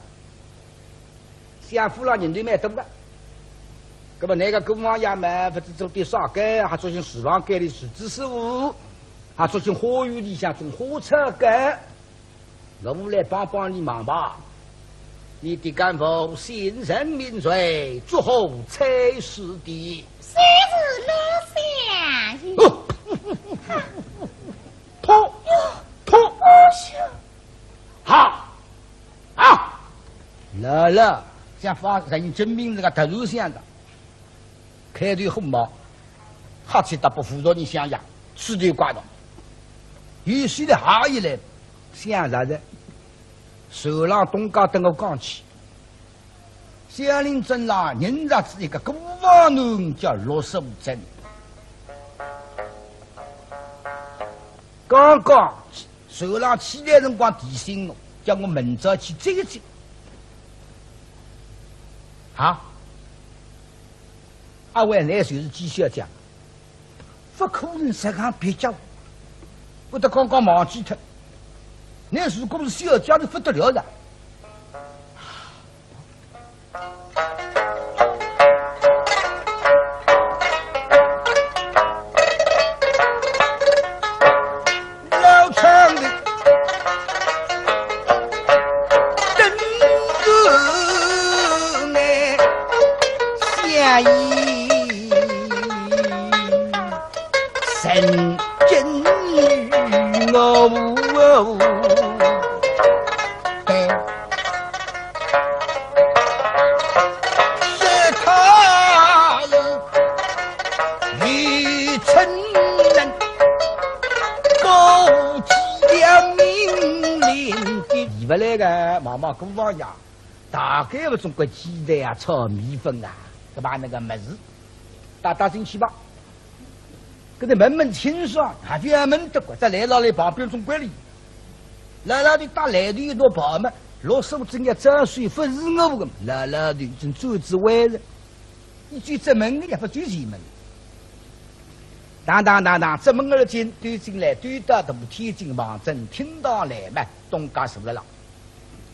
相夫老人都蛮多个，搿么那个公王爷们不是做点啥个，还做些市场街的树枝事务，还做些花园里向种花草个，我来帮你忙吧。你的干部信任民罪，做好差事的。谁是老相？痛！好，了，像发人证明这个特殊相的，开对红毛，哈气大不服着你想呀，四对挂到，有时的哈一来，想啥子？手浪东家等我讲起，小林镇上人家是一个古王奴叫罗素镇，刚刚手上起来辰光提醒我，叫我明早去追一追。好，阿伟来就是继续讲，不可能实行别家，我得刚刚忘记脱。那如果是小家就不得了的。老长的灯子呢，下一神经我。不来个毛毛古房呀，大概不中国鸡蛋啊、炒米粉啊，对吧？那个么子，打进去吧。给他门门清爽，还非门得过，在来老来旁边中国里，来的打来的一多跑嘛，老手正要沾水不是我个，来的正走之外了，你最正门的也不最前门。当，这门而进，对进来，对到大天津王镇，听到来嘛，东家什么了？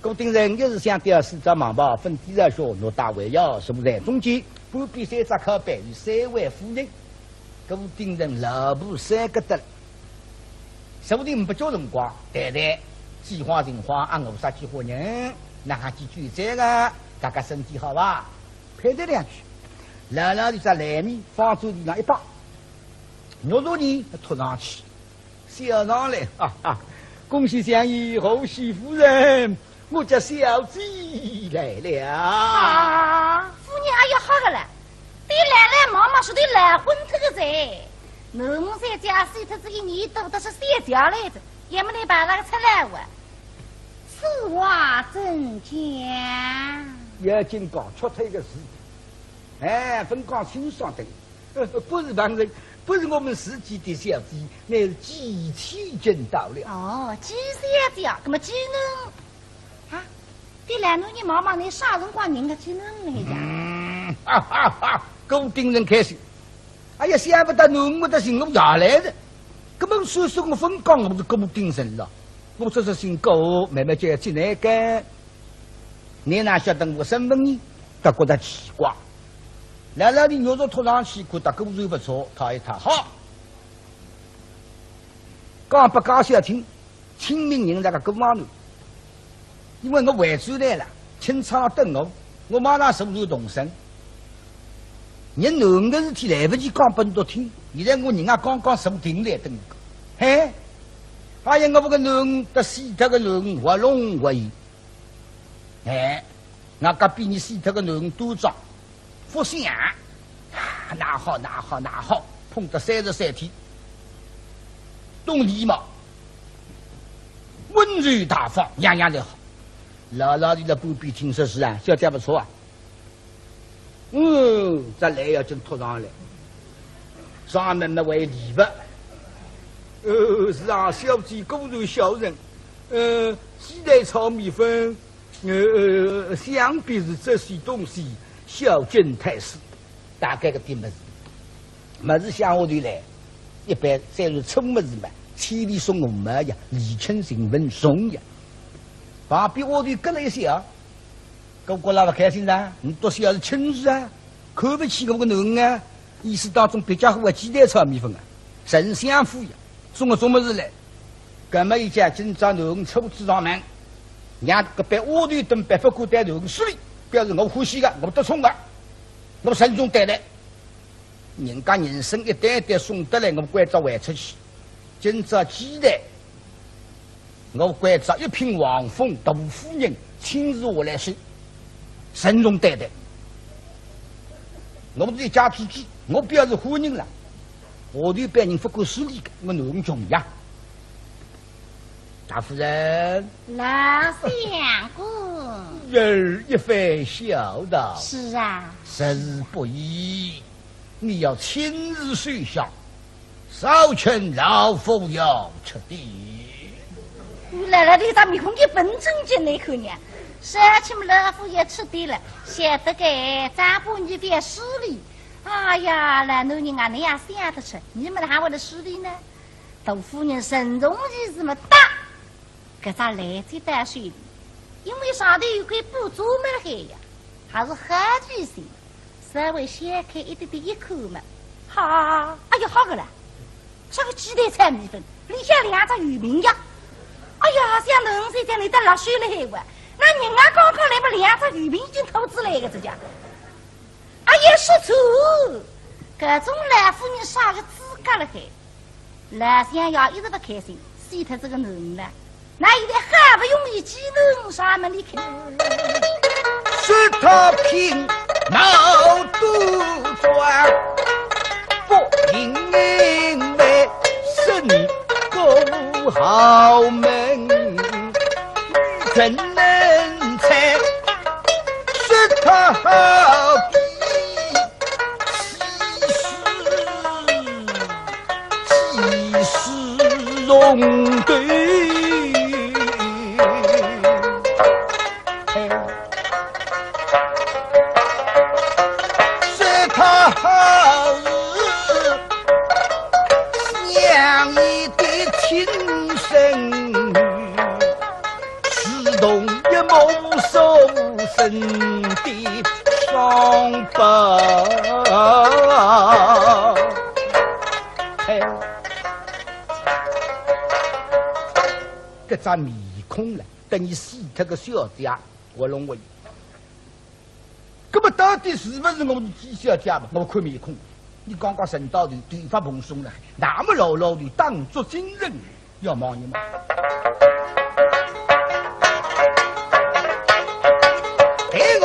固定人就是想第二四张盲包分第二说，罗大为要什么在中间，不比三只靠背与三位夫人，固定人老婆三个的，说不定不叫辰光，对计划人话按我杀几伙人，那还几句这个，大家身体好吧？配得两句，老的在来面放桌地上一摆。牛肉呢拖上去，小上来，恭喜相爷，贺喜夫人，我家小姐来了。夫人还要好个了，对奶奶妈妈说的来婚特个在，农母在家洗他这个年头都是三家来的，也没得把那个出来哇。此话怎讲？要紧讲出他一个事，分讲清爽的，不是旁人。不是我们自己的小姐，那是机器人到了。哦，机小姐，那么技能啊？对两女人妈妈，你啥辰光人的技能来着？固定人开心。哎呀，想不到我的心我下来的，根本说我分工，我不是固定人了。我这是姓高，慢慢就进来干。你哪晓得我身份呢？他觉得奇怪。来的牛肉拖上去，觉得工作不错，讨一讨好。刚不高兴听，清明人那个公房头，因为我外出来了，清仓等我马上手头动身。人弄个事体来不及讲本多听，现在我人家刚刚手停来等个，嘿，发现我不个弄得死他个弄活龙活鱼，我隔壁你死他个弄都长。不想，哪好，碰到33天，冬天嘛，温柔大方，样样都好。老的在不必听说是啊，小姐不错啊。这来要真拖上来，上面那位礼物，是啊，小姐果然小人，鸡蛋炒米粉，想必是这些东西。小俊太师，大概个点么子向我头来，一般再是出么子嘛，千里送我们呀，礼轻情分送呀。旁边我头隔了一些啊，我那不开心噻，你多少是亲事啊，看不起我个农啊，意思当中别家伙鸡蛋炒米粉啊，神相夫呀，送我做么子来？干么一家今朝农抽子上门，让个别我头等百发过带农水里。表示我欢喜的，我得冲的，我慎重对待。人家人生一代代送得来，我关照还出去。今朝鸡蛋，我关照一品王凤大夫人亲自我来收，慎重对待。我是一家之主，我表示欢迎了。我对别人不管势力的，我弄穷呀。大夫人，老相公，人一番孝道。是啊，时日不易，你要亲自水下，少劝老夫要吃的。原来了，你咋面孔给本正经那口呢？是起么老夫也吃对了，晓得个咱不你别失礼。哎呀，那奴人啊，你也想得出，你们还为了失礼呢？杜夫人神容易这么大，搿咋来这淡水里？因为上头有块布竹门海呀，还是很巨型，稍微掀开一点点一口嘛。好，哎呀，好个了，像个鸡蛋菜米粉，里向两只鱼饼呀。哎呀，像农村在里头落水了海哇，那人家刚刚来把两只鱼饼已经吐出来个这家。哎呀，说错，搿种老妇人啥个资格了海？老乡要一直不开心，死他这个男人了。那现在好不容易几能上门里看，是他凭脑杜转，不因为是你够豪门，怎能猜是他好比其实容对。的双胞，这张面孔了，等于死脱个小姐，我认为，那么到底是不是我们几小姐嘛？我看面孔，你刚刚升到的对发蓬松了，那么牢牢的当作军人，要忙你吗？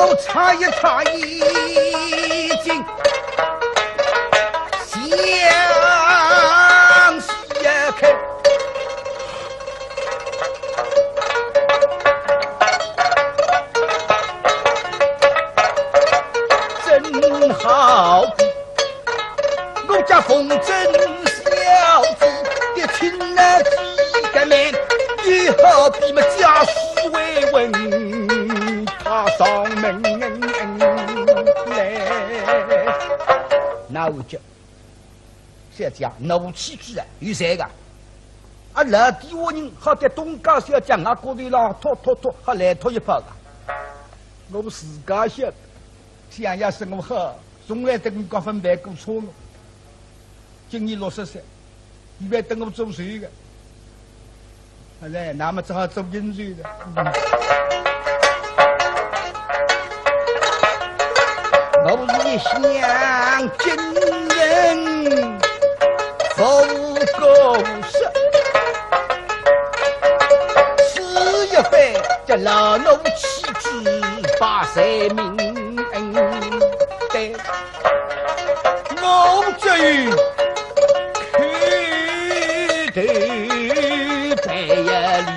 我擦一擦已经向西开，真好比我家风筝小子的亲儿几个面，也好比么家世为文。他上门来，那我就小姐怒气之人有谁个？啊，老地我人好在东家小姐啊，过来了，拖，好来拖一炮个。我们自家晓得，想要是我好，从来跟我分别过错了。今年60岁，以为等我做谁个？后来那么只好做饮水的。我一想今人不够实，是一番这老奴气质把谁明对，我最看头在夜里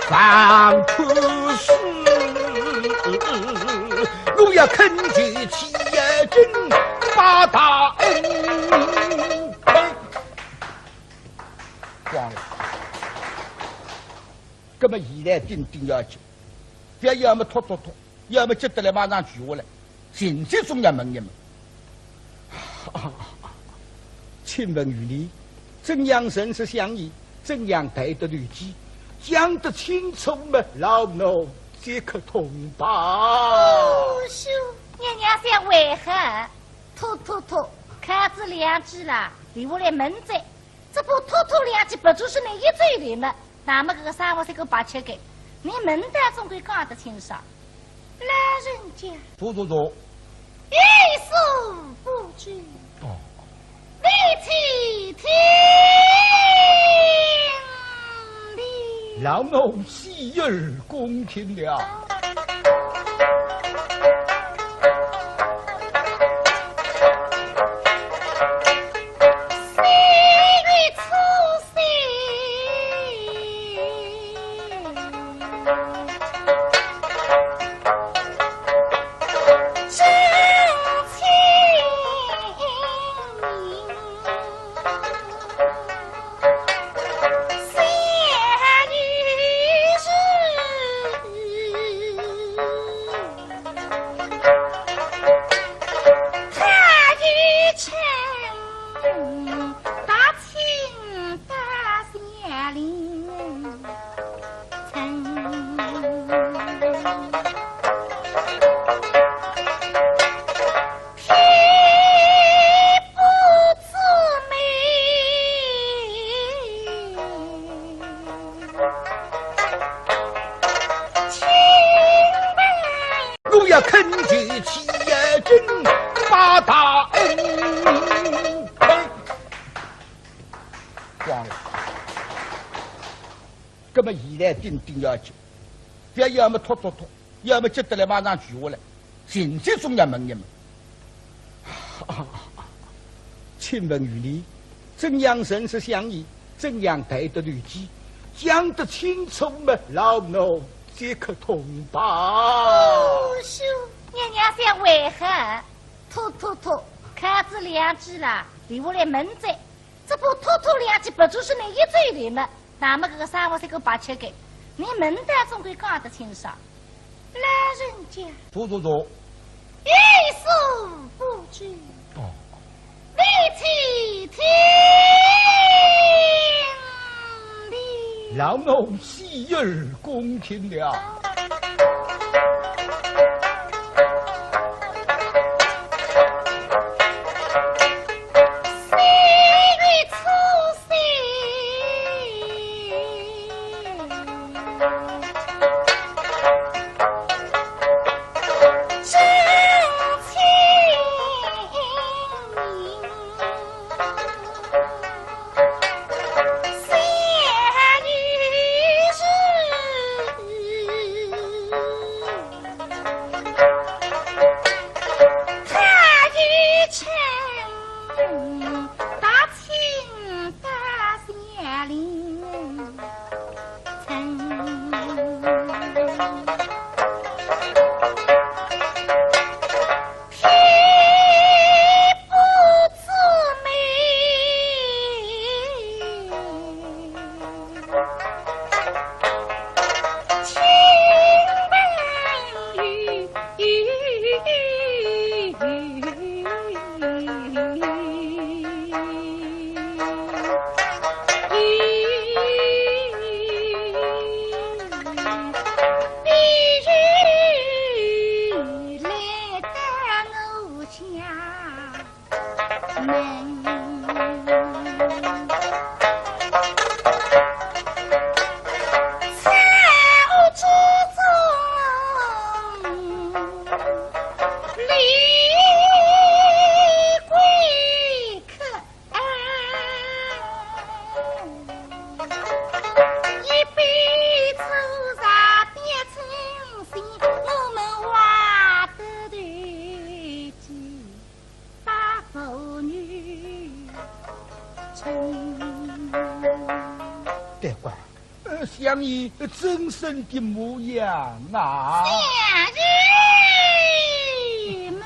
放苦事，我要恳求起真发大恩，光了。那么现在定要求，不要么拖，要么接得来马上举下来，现在总要问一问。请问于你，怎样认识相宜？怎样待得律己？讲得清楚吗？老奴即刻通报。兄，娘娘想为何？拖，看子两句了，留下来门在。这不拖两句，不就是那一嘴里吗？那么这个三我才够把切给，你门单总归讲得清爽。老人家，坐。欲速不拘。立起听令。老奴洗耳恭听了。要恳求齐君把大恩。光了，那么现在定要紧，不要么拖，要么接得来马上举下来，现在总要问一问。请问于你，怎样认识相宜？怎样待得律己？讲得清楚吗？老奴即刻通报。哦，兄，娘娘想为何？吐，看子两句了，留下来门在。这不吐两句，不就是那一嘴里吗？那么这个三五三个八七个，你门当总归讲得清爽。老人家，坐，欲速不拘。哦，立起听的，老奴洗耳恭听了。真身的模样啊！相爷们，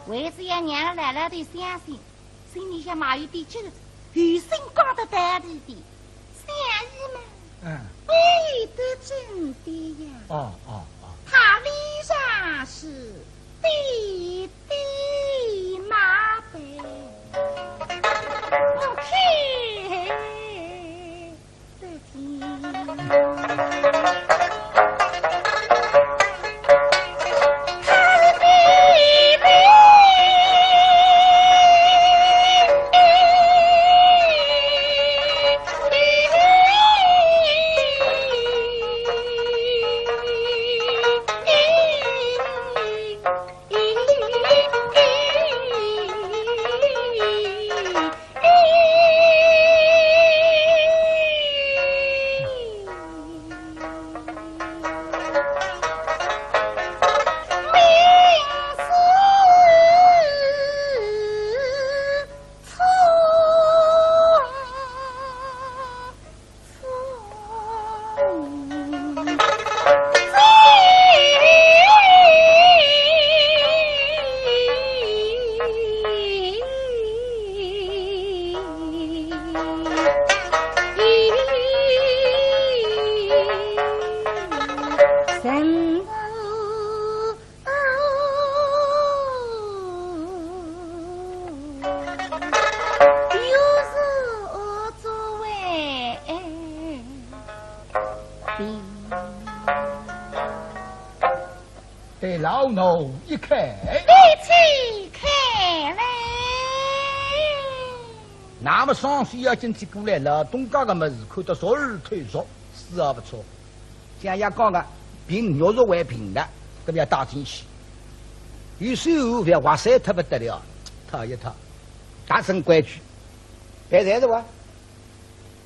为是要娘来了的相信，心里想马有点揪着，余生光得大头的，相爷们，没得真的呀。哦，他脸上是滴滴马背，我看得见。老奴一看，你去看来。那么上水要进去过来了，东家的么子看到昨日退缩，是而不错。像也讲个，凭牛肉为凭的，这要打进去。有时候要哇塞，特不得了，套一套，大声规矩。别在的哇，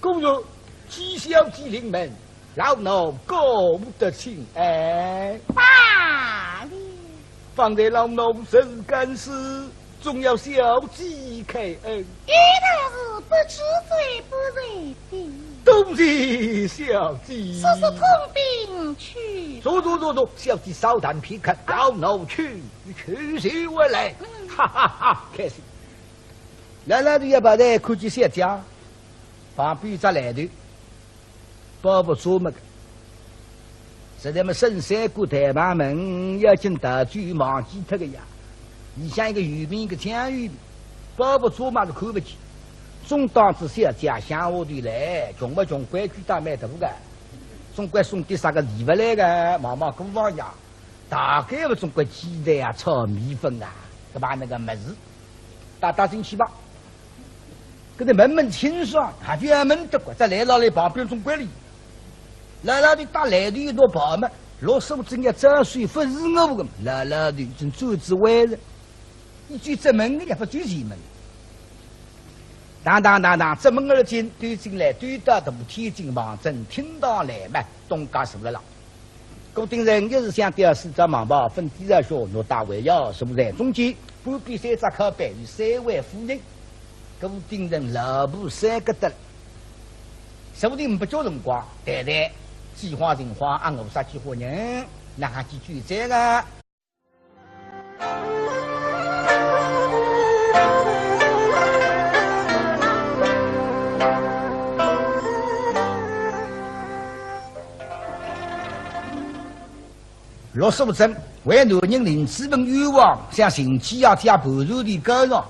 公主鸡小鸡临门，老奴过不得清。哎，罢了，放在老奴身干事。总要小鸡开恩，遇到是不知罪不认的。东西小鸡，说是通兵去。走，小鸡稍谈片刻，老奴去去我来，哈哈哈，开心。来的也把这看见小家，旁边只来的，包不做么个。是咱们深山过台湾门，要进大嘴忘记他个呀。你像一个渔民，一个抢渔民，包不做嘛是看不起。总当之下家乡我的来，穷不穷，规矩打蛮大个，总归送的啥个礼物来个，毛毛姑王呀，大概不总归鸡蛋啊、炒米粉啊，对吧？那个么子，打进去吧。给他门清爽，还专门的过，在来了旁边总归里，来的打来的一多跑嘛，老师傅正要沾水，不是我个，来的已经走之外了。一句这门也不举前门，当，这门而进，对进来，对到大天津王镇，听到来嘛，东家什么了？固定人就是想调四张盲包，分第二学，诺大为要什么在中间，不比三只靠背与三位夫人，固定人老婆三个的，说不定不叫辰光，对，计划人话，按我啥计划人，那还几句这个。老师傅真为男人临资本欲望，像寻鸡啊、贴盘肉的高上，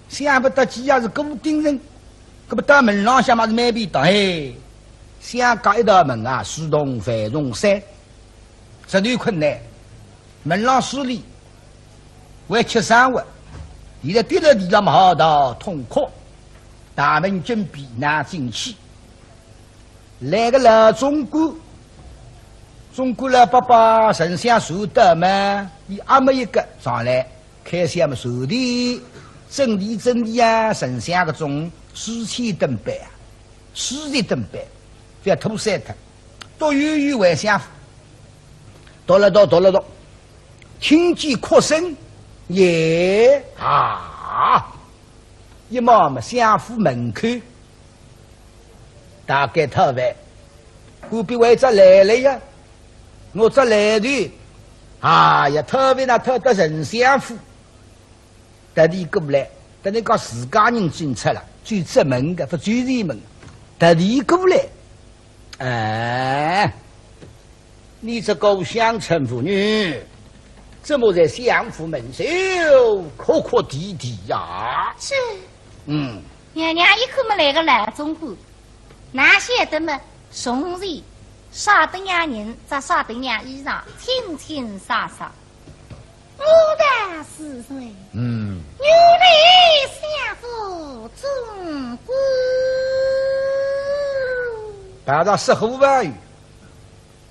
想不得鸡啊是固定人，搿不到门廊下嘛是蛮便当嘿，想隔一道门啊，四栋繁荣山，这段困难，门廊疏离，为吃生活，现在地了嘛好到痛苦，大门紧闭难进去，来个老中国。中国的爸爸神像受得嘛，伊阿没一个上来，开始么受的真理啊，神像个种四千吨板啊，40吨板，叫吐塞特，都远为相符，到了，听见哭声，耶啊！一毛么相符门口，大概特别，隔壁位置来了呀。我这来的，呀，特别那特得人相夫，特地过来，等你讲自家人进出了，最出门的不最入门，特地过来，你这个乡村妇女，怎么在相夫门首哭哭啼啼呀？是，娘娘一口没来个来中国，哪些的么son人。杀得娘人，再杀得娘衣裳，清洒洒。我的是谁？女里相夫中国。把他10后万语，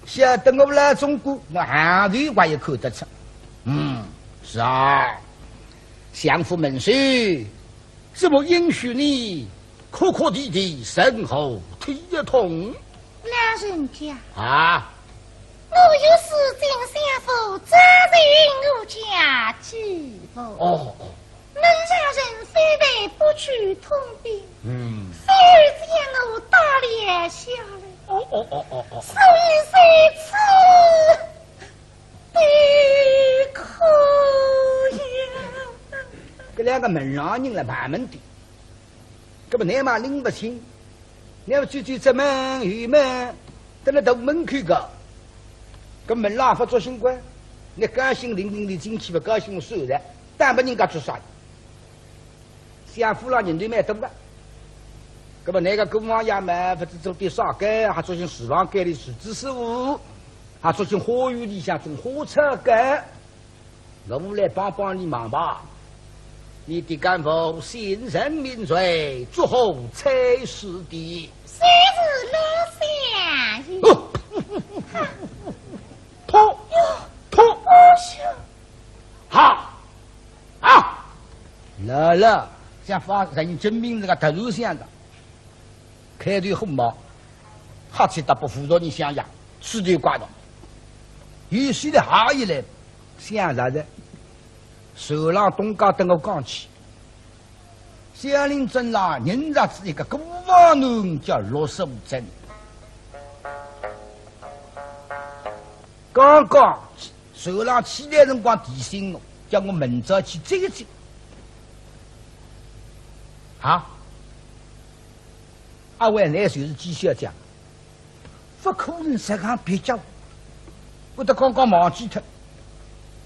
晓得我来中国，我汉语我也看得出。是啊，相夫门首，怎么允许你哭哭啼啼，身后腿一痛？老人家我有事情相夫，责任我家继父。能让人非得不去通兵，非将我打脸下来。所以谁此的可呀？这两个门上人来盘门的，这不你嘛拎不清。你要去这门玉门，等那到门口个，跟门廊发作新官，你高兴伶仃的进去不高兴收的，但不人家做啥？相夫了人都蛮多的，那么那个公王爷们不是做点啥个，还做些厨房间的厨子师傅，还做些花园里向种花草根，我来帮帮你忙吧。你的干父心神明垂，祝后差事的。谁是老相？痛痛！好，好，来了，像发人证明这个特殊相的，开对红毛，哈气他不服着你想呀，吃的挂到，有些的哈一来，想啥的，手浪东家等我讲起，乡邻镇上人家是一个古王奴叫65镇，刚刚手浪起来辰光提醒我，叫我明早去走一走。好，阿位那就是纪小姐，不可能这样别叫，我得刚刚忘记他。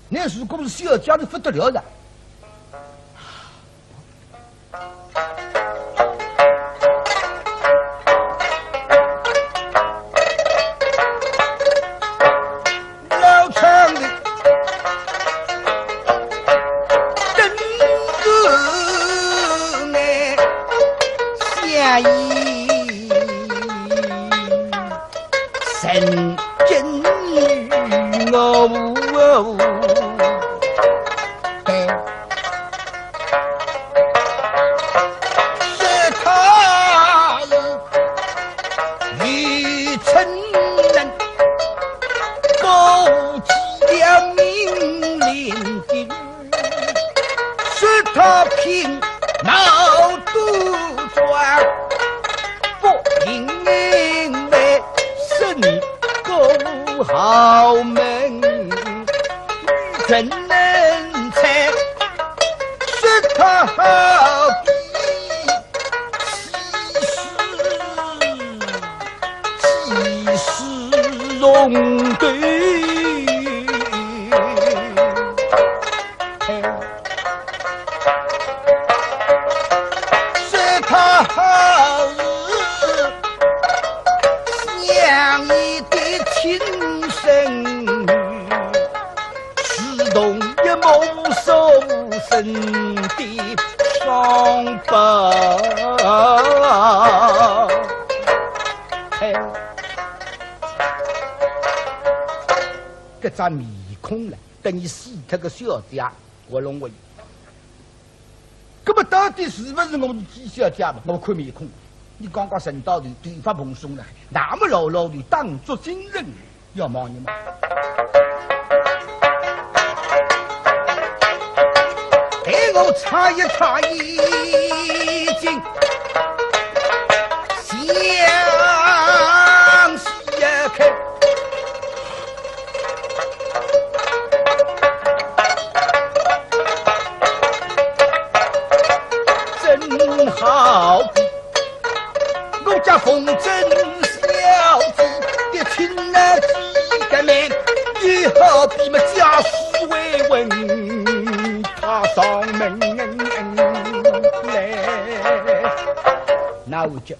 那如果是小姐的不得了的。面孔了，等于死他个小姐，我认为，那么到底是不是我们纪小姐嘛？我看面孔，你刚刚升到的对发蓬松了，那么牢牢的当作真人，要忙你吗？给我擦一擦衣襟，相细开。好比我家风筝小子的亲儿几个面，也好比么家事为文，他上门来。那我就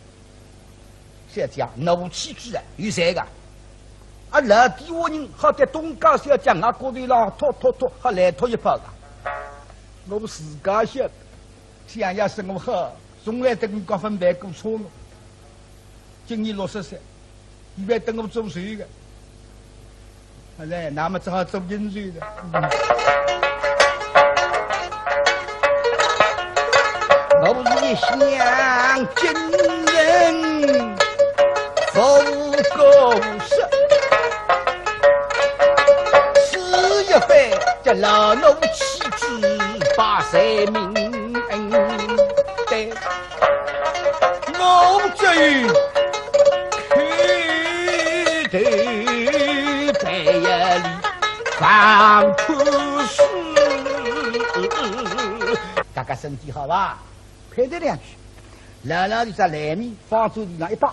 小姐怒气之人有谁个？啊，老地我人好在东家小姐那过来了，拖，还来拖一把个。我们自家晓得。想要生活好，从来跟我分别过错了。今年60岁，以为等我做谁的？后来那么只好做饮水的。我一想今人不够实，是一番叫老奴气质把谁命。我这开头白夜里放破事，大家身体好吧？配得两句，然后就在来面放桌地上一摆，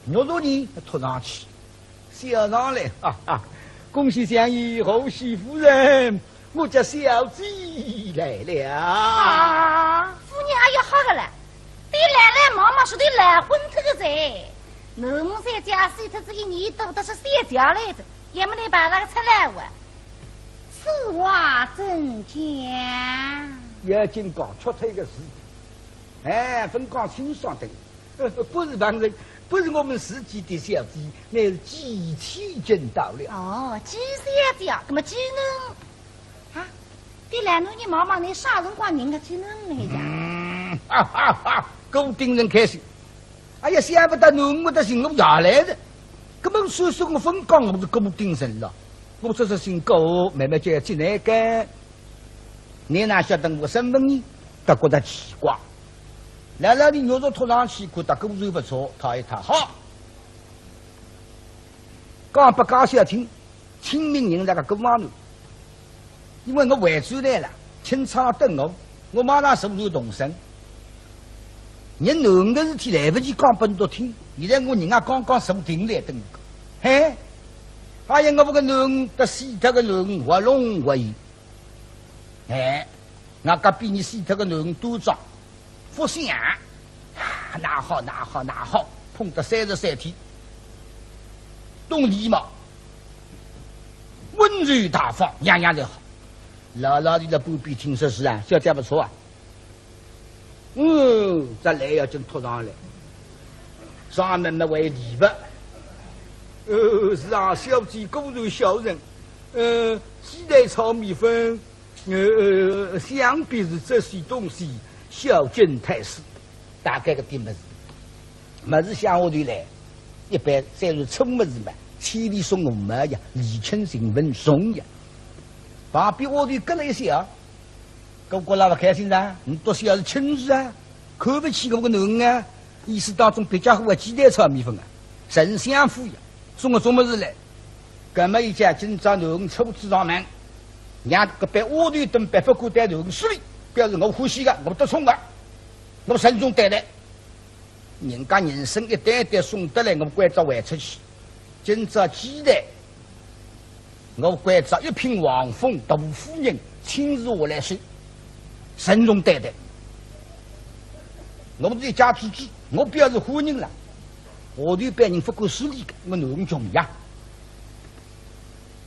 肉肉呢拖上去，小上来，哈哈！恭喜相爷，贺喜夫人。我家小姐来了啊！夫人也要好个了，对奶奶妈妈说的来婚头个在，侬在家水头这一年多都是三家来着，也没得把那个出来玩。此话怎讲？要紧讲出头个事，哎，分讲清爽的，不是旁人，不是我们自己的小弟，乃是机器见到了。哦，机小弟啊，那么技能啊，对来侬你妈妈你啥辰光人个技能呢？哈哈哈，够令人开心。哎呀，想不到侬我的心我下来的，根本所说我分讲我是够精神了。我这是心够，慢慢就要进来干。你哪晓得我身份呢？他觉得奇怪。来了，你牛肉拖上去，看他工作不错，他一他好。讲不讲小听，清明人那个跟忙呢，因为我外祖来了，清仓等我马上手头动身。你男的事体来不及讲本多听，现在我人家刚刚手停来等个，嘿。还有我不个男的死脱个男活龙活鱼，哎，我隔壁你死脱个男都长，福星啊，那好，碰到33天，冬地嘛，温柔大方，样样都好。老老的在旁边听说是啊，小姐不错啊，这来要真拖上来，上门那为礼物。是啊，小姐果然小人。鸡蛋炒米粉，想必是这些东西小金太师，大概个点么子，么子向我头来，一般再是臭么子嘛，千里送我们呀，礼轻情分送呀。旁边我头跟了一些啊，哥哥那不开心噻，你多少是亲事啊，看不起我个男啊，意思当中别家伙鸡蛋炒米粉啊，神相夫呀。送我做么子来？干么一家今朝男抽子上门，让个被窝里等白发过带男手里，表示我欢喜的，我得冲的，我慎重对待。人家人生一代代送得来，我关照还出去。今朝鸡蛋，我关照一品王凤大夫人亲自我来收，慎重对待。我们一家之主，我表示欢迎了。我对别人不够势利的，我能穷呀。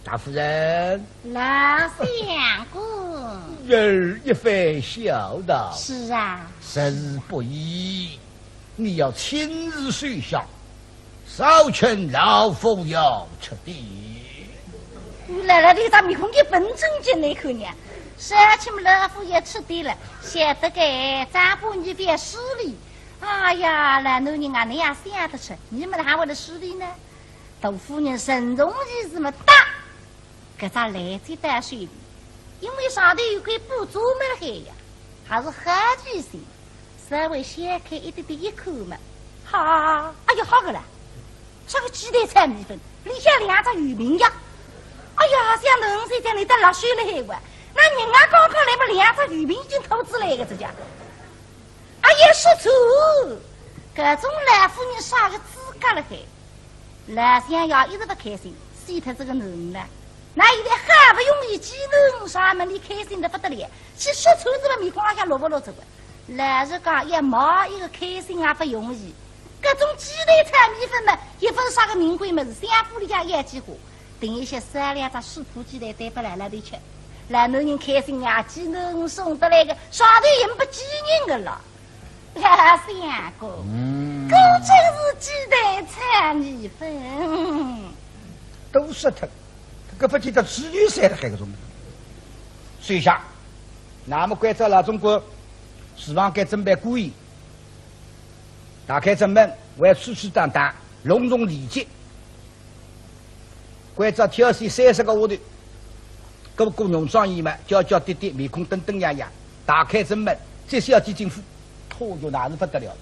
大夫人，老相公，人一番孝道。是啊，时日不易，你要亲自水下，少劝老夫要吃的。来了，你咋面孔给本正经那口呢？少请老夫也吃的了，晓得个咱不你别势利。哎呀，那奴人啊，你也想得出，你们还为了势利呢？杜夫人慎重意思么大，搿咋来这大水里？因为上头有块布做满了海呀，还是海巨星，稍微掀开一点点一口嘛。好，哎呀，好个了，像个鸡蛋炒米粉，里向2只鱼饼呀。哎呀，像农村家里的落水了海哇，那人家刚刚来不2只鱼饼已经吐出来个这家。哎呀，说错，搿种老夫人啥个资格了海？老乡要一直不开心，死他这个男人了。那现在好不容易技能上门里开心的不得了，去说错这个面孔好像落不落走的。老实讲，一毛一个开心也不容易。搿种鸡蛋炒米粉嘛，一份啥个名贵么子，相府里家一几货，等一些3-2只水土鸡蛋带不来了的吃。老男人开心啊，技能送得来个，上头也不记人个了。老相公，果真是鸡蛋炒米粉，都说他，这个不记得自由赛的还个种。水下，那么关照老中国，希望该准备故意，打开正门，为处处当当，隆重礼节。关照挑选30个下头，各个农庄员们叫叫滴滴，面孔瞪瞪样样，打开正门，这是要进政府。拖就那是不得了，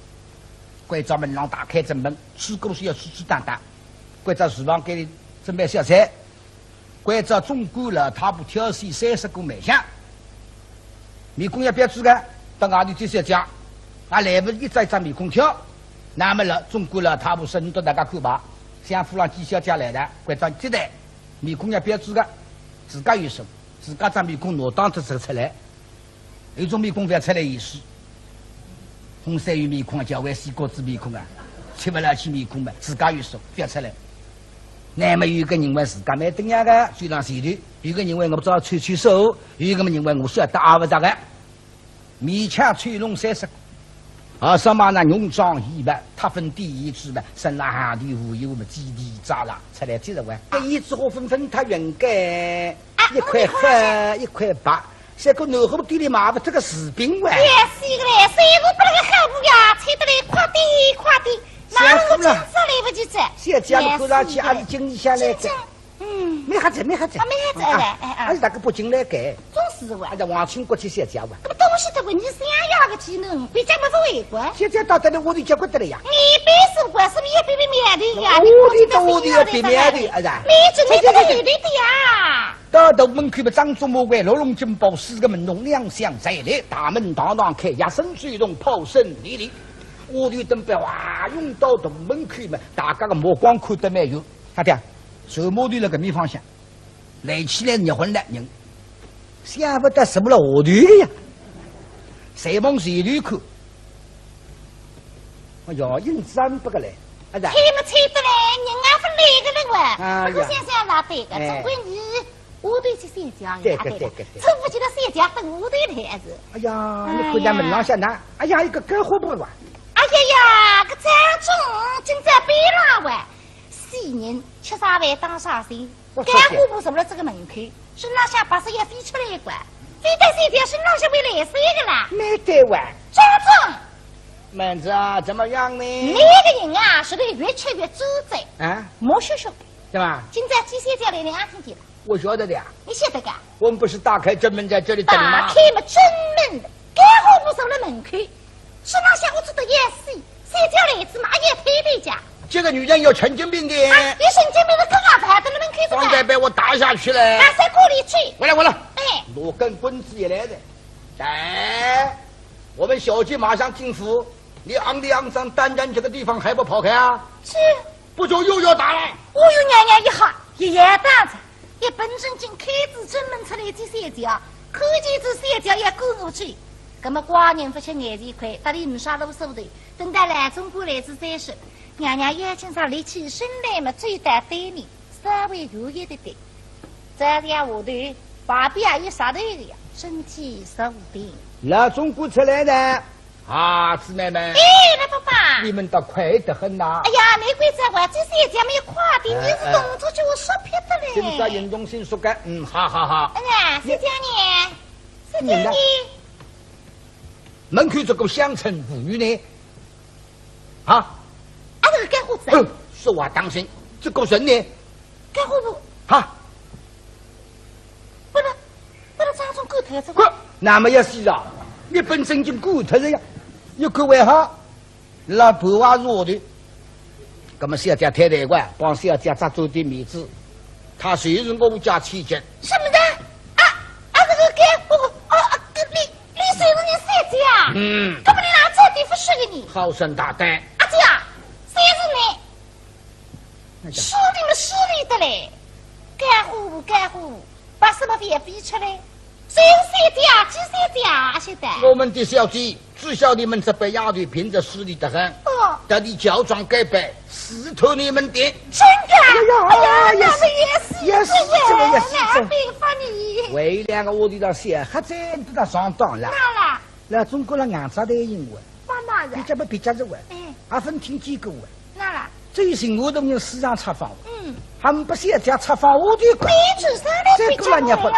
关照门廊打开正门，吃东西要处处当当，关照厨房给你准备小菜，关照中国老太婆挑选30个卖相，面孔要不要做个？到外头就是要讲，啊来不一张一张面孔挑，那么了中国老太婆生到大家看吧，像夫郎几小姐来的，关照接待，面孔要不要做个？自家有手，自家张面孔挪当着走出来，有种面孔不要出来意思。红山鱼面孔叫为西瓜子面孔啊，吃不了起面孔嘛，自家有手不要出来。那么有一个人为自家买等样个追上前头，有一个人为我不知道吹吹手，有一个人为我需要打阿不打个，勉强吹拢30个。而什么呢？勇壮一般，他分第一支嘛，生拉下地无有么基地扎了，出来几十万。一枝花纷纷，他原该1块黑1块白，这个农户店里买不这个士兵哇！也是个嘞，谁都不那个好不呀，吹得来快点快点，哪能个金子来不及这？现在看上去还是经理下来的。没哈子，没哈子，没哈子哎，还是那个不进来改。总是哇，还在王清国去写家哇。那么东西的问题想要个技能，别家没做为官。现在到这里我都结果得了呀。你别说官，是不是也别面对呀？我的也别面对，儿子。你这你这个有对的呀。到头门口嘛，张忠谋官、罗龙金宝4个门龙两相在列，大门堂堂开，压声水龙，炮声沥沥。我的灯标哇，涌到头门口嘛，大家的目光看得没有？他的。走马队那个面方向，来起来热昏了人，想不得什么了下队的呀，谁往谁队看？哎呀，硬站不过来，啊猜没猜得来？人家分哪个人哇？不过想想哪对个？总归你下队去三家呀，对，凑不起来三家等下队的还是？哎呀，你看见门上下那，哎呀，一个干活不哇？哎呀，个张总正在背浪哇！4人吃啥饭当啥谁？干活部什么了这个门口，身上下把手也飞出来一管，飞到3条身上下会来谁个啦？没得哇！张总，妹子啊，怎么样呢？那个人啊，是个越吃越走在啊，莫羞羞，对吧？今在第3条来2天的了，我晓得的呀。你晓得个？我们不是打开正门在这里等吗？打开嘛正门的，干活部守了门口，身上下我做的也是3条来子嘛也推推家。这个女人有神经病的，你神经病的更啊排到那门口子，刚才被我打下去了。还在锅里去。回来，哎，罗根棍子也来的。哎，我们小姐马上进府，你昂里昂张单单这个地方还不跑开啊？是，不就又要打了？我又娘娘一下，一眼打着，一本正经开子正门出来第3条，看见这3条也赶过去。那么寡人不吃眼前亏，打里没啥路手头，等待来中国来自再说。娘娘眼睛上立起身来嘛，最大对你稍微如意的对，这样下头把臂也杀头的呀，身体受病。那中国出来的啊，姊妹们，哎，那爸爸，你们倒快得很呐！哎呀，没怪这话，这3条没有快点，你是动作叫我说撇的嘞。今朝运动性说干，好。哎呀，谁叫你？门口这个乡村妇女呢？啊？这个干活子，说话当心，这个人呢？干活不？哈，不能张总狗头这个。那么也是啊，你本身就狗头了呀，有个为好，老婆娃弱的，那么小家太太官帮小家抓住点面子，他虽是我家妻子。什么的？这个干活你谁是你三姐啊？根本你拿这地方说给你。好生大胆。阿姐啊，谁是你？说你们势利的嘞，干活，把什么也逼出来。谁是三姐啊？几三姐啊？晓得？我们的小姐只晓你们这辈丫头凭着势利得很，得你乔装改扮，试透你们的。真的？哎呀，也是，这个也是，别发你。为两个我的到小孩子都到上当了。哪了？那中国人硬扎的英文，妈妈的。你这不别家子文，还分听几个文。哪了？最近我都用市场采访，他们不写家采访我的贵，这个人不，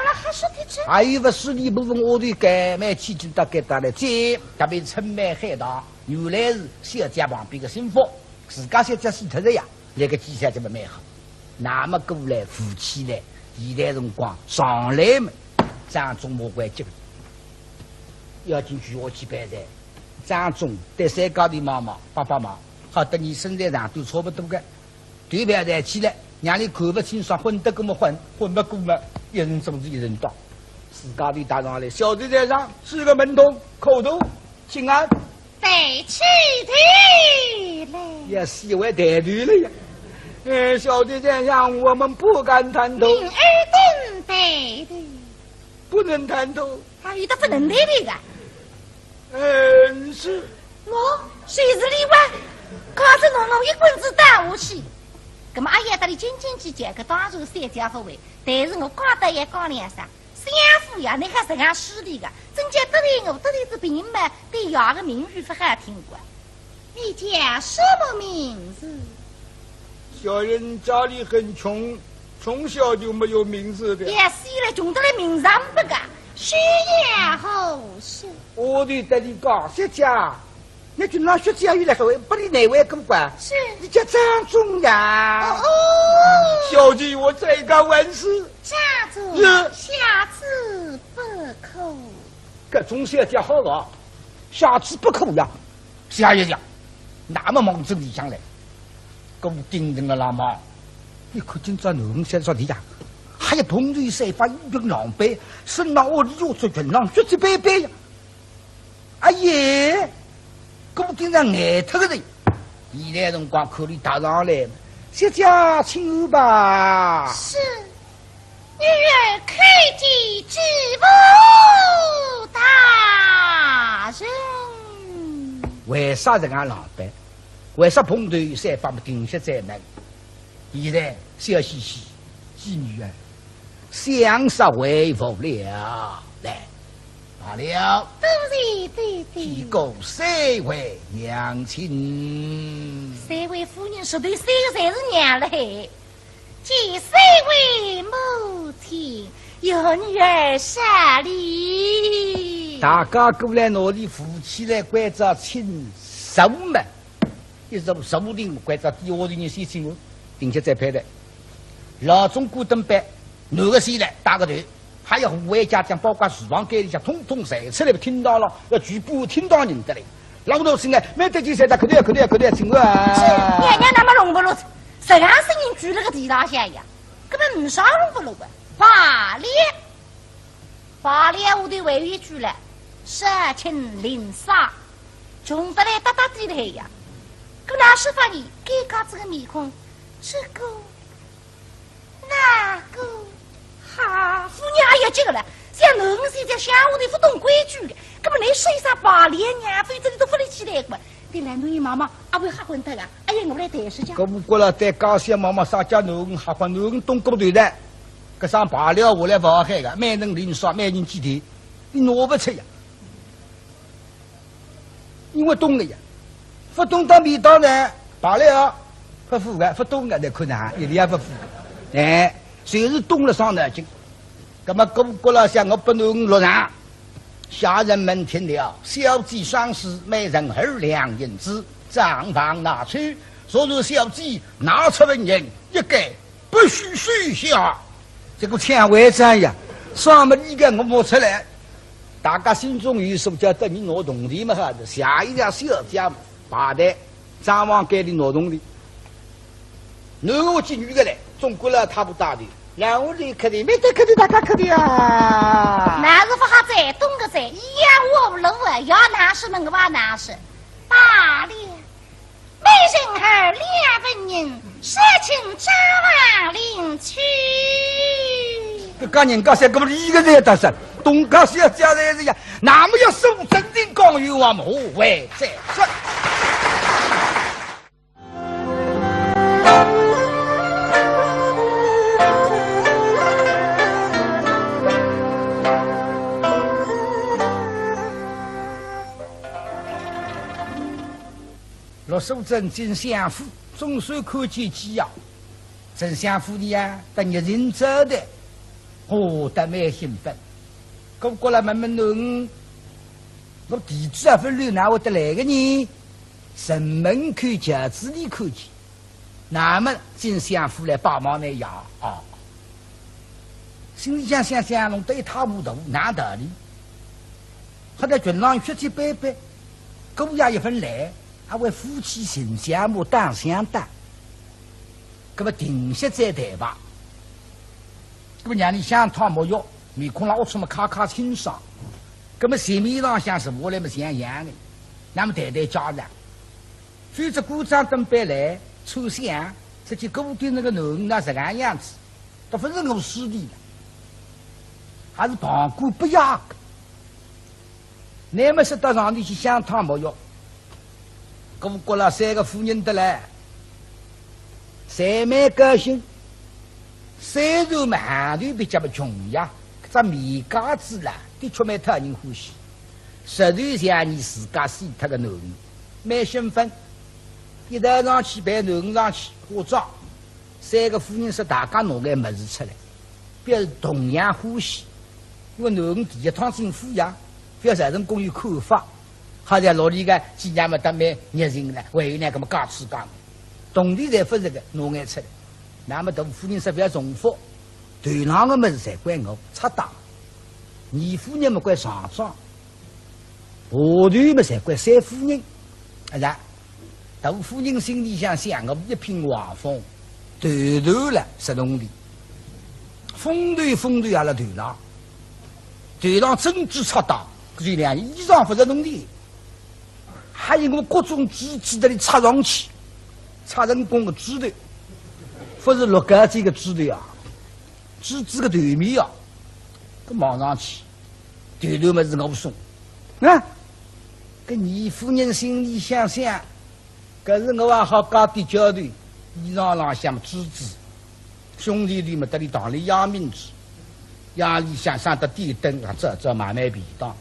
还有个势力部分我的改买基金大概打来，这特别城门海大，原来是小家旁边的幸福，自家小家死特的呀，那个计算这么蛮好，那么过来夫妻来，现在辰光上来嘛，张忠谋官结要进去我去办的，张忠对三高的妈妈爸爸妈。好的，你身材上都差不多的，对表在起来，让你看不清爽，混得过么混不过么，一人总是一人当。自家的打上来，小队在上4个门童口头请安，对起腿来，也喜欢带队了呀。小队在上我们不敢谈头，明儿等对的，不能谈头，还有的不能对的个。是。谁是例外？靠着侬一棍子打下去，那么阿爷得里斤斤计较，个当然三家不为。但是我讲得也讲两声，相夫呀，你看这样势利个，真叫得里我得里这病嘛，对伢个名誉不还听过？你叫什么名字？小人家里很穷，从小就没有名字的。也是了，穷得来名上不个，血压好些。我对得你讲，薛家。你就拿薛家玉来说，不理哪位公管？是，你叫张忠呀。哦，小弟我再干完事。张忠，下次不可。各种小姐好了，下次不可呀。下一讲，那么忙着理想来，给我盯着个老妈，你可今朝农先说的呀，还有同队三发一兵狼狈，身上我又出军狼，血气白白呀。哎耶！给我盯上眼头的人，现在辰光可以打上来，谢家请安吧。是，女儿开基知府大人。为啥这样狼狈？为啥碰头三方定下在门？现在笑嘻嘻，妓女儿，相杀为服了，来。罢了，对，提供三位娘亲。三位夫人说对，三个才是娘嘞。即三位母亲有女儿杀礼。大家过来努力夫妻来关照亲手们，一直说不定关照第二的人先进我，并且再派来老中古登班，男个先来打个头。还有户外家将包括厨房间里向统统晒出来，听到了要全部听到人的嘞。老头现在没得几岁的，可对，请我。是娘娘那么弄不落，这样声音举了个地大下呀，根本没啥弄不落的。罢了，我的外语句了，杀亲临杀，穷得来打打地的呀。可那是发现给个这个面孔，这个那个。哈，夫人也这个了，像农现在下午的不懂规矩的，根本连说啥罢了呀，非这里都不能起来过。对了，侬妈妈阿会吓昏他啊！哎呀，我来谈事情。搿不过了，在高县妈妈啥家侬吓昏侬东过头的，搿上罢了我来不好害个，每人领刷，每人几天，你拿不出呀？因为懂了呀，不懂到味道呢，罢了不服个，不懂个那可能一点也不服。哎。谁是动了伤脑筋？那么过了向我不能落场，下人们听了，小鸡双十，每人2两银子，账房拿去。所有小鸡拿出文银，一概不许水下。这个千万战呀，上么一个我摸出来，大家心中有数，叫得你挪动的嘛哈子，下一家小家把的账房给你挪动的，男我进女的来。中国了，他不打的，然后你肯定没得肯定大家肯定啊。那是不好在，东个在，一样我路啊，要拿什么个话拿什。罢了，每人2两文银，杀请张王领去。这个人家些根本一个人得胜，东家小家人呀，那么要守正定港元王母为在身。若守正真相府，总算看见机要。真相府里呀，等一人走的，得蛮兴奋。过来问问侬，我地址啊，分流哪会得来个呢？城门口轿子里看见，那么真相府来帮忙呢呀啊！心里想，弄得一塌糊涂，哪道理？后来群狼血气白白，狗也一份来。还为夫妻形象牡当相当，那么停歇再谈吧。那么让你想汤沐浴，面孔老出么咔咔清爽，那么前面上像是我来么像一样的，那么谈谈家长，随着鼓掌登班来抽香，这些固定那个男那这个样子，都不是我师弟的，还是旁观不雅的。那么是到上头去想汤沐浴。过了3个妇人的来，谁蛮高兴？虽然嘛，寒团比较不穷呀，这米家子啦，的确蛮讨人欢喜。实在像你自家死脱个男人，蛮兴奋。一头上去陪男人上去化妆，三个妇人说大家拿眼么子出来，表示同样欢喜。因为男人第一趟进府呀，不要产生公有看法。好像老李个几娘们得蛮热情了，还有呢，搿么讲吃讲，同地才不是个拿眼出来。那么大夫人说不要重复，头上个么子才怪我擦当，二夫人么怪上妆，下头么才怪三夫人，啊呀，大夫人心里想想我一品王风，头头了石龙里，风头阿拉头上真珠擦当，这两衣裳不是弄的。还有我各种纸纸的插上去，插人工的纸头，不是六个这个纸头啊，纸个头面啊，搿冒上去，头么是我送啊！搿二夫人心里想想，搿是我还好搞点交头，衣裳浪向纸纸，兄弟们得里当里养民纸，夜里向上得点灯啊，这买卖便当。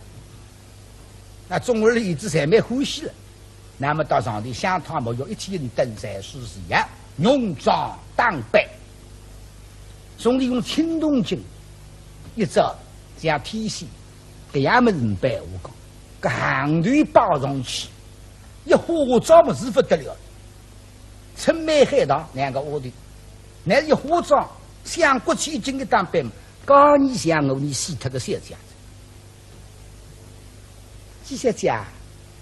那中儿里子才蛮欢喜了，那么到上头香汤沐浴，一天灯在书是一样，浓妆当扮，兄弟用青铜镜一照，像天线，搿样么人办我讲，搿行头包上去，一化妆么是不得了，春梅海棠两个窝头，那一化妆像过去已经给当扮，搞你像我你死脱个小家子。季小姐，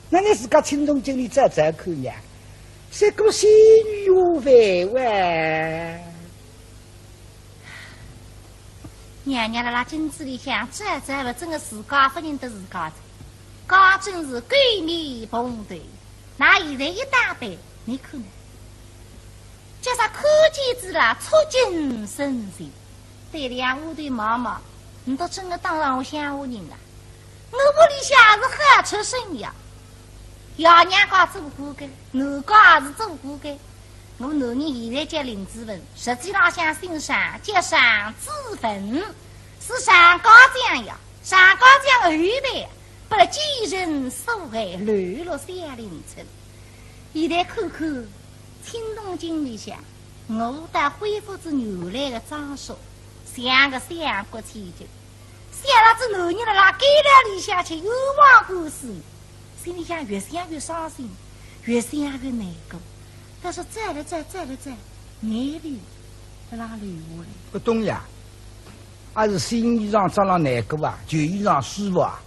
那你自家青铜镜里照照看呀？这个仙女无废哇！娘娘辣辣镜子里向照照了，真个自家不认得自家子，刚真是鬼面蓬头。那现在一打扮，你看呢？叫啥看见子啦，触景生情。对两屋头毛毛，你都真个当上我乡下人了。我屋里向是何出生呀？爷娘家做过的，我家也是做过的。我男人现在叫林子文，实际上想欣赏叫上子文，是上高将呀，上高将后辈，不了几人所爱，流落山林村。现在看看青铜镜里向，我得恢复至原来的装束，像个相国千金。想了这男人了啦，给了里向去，有望过世，心里想越想越伤心，越想越难过。他说再来，眼泪不让流下来。不懂呀，还是新衣裳装了难过啊，旧衣裳舒服啊，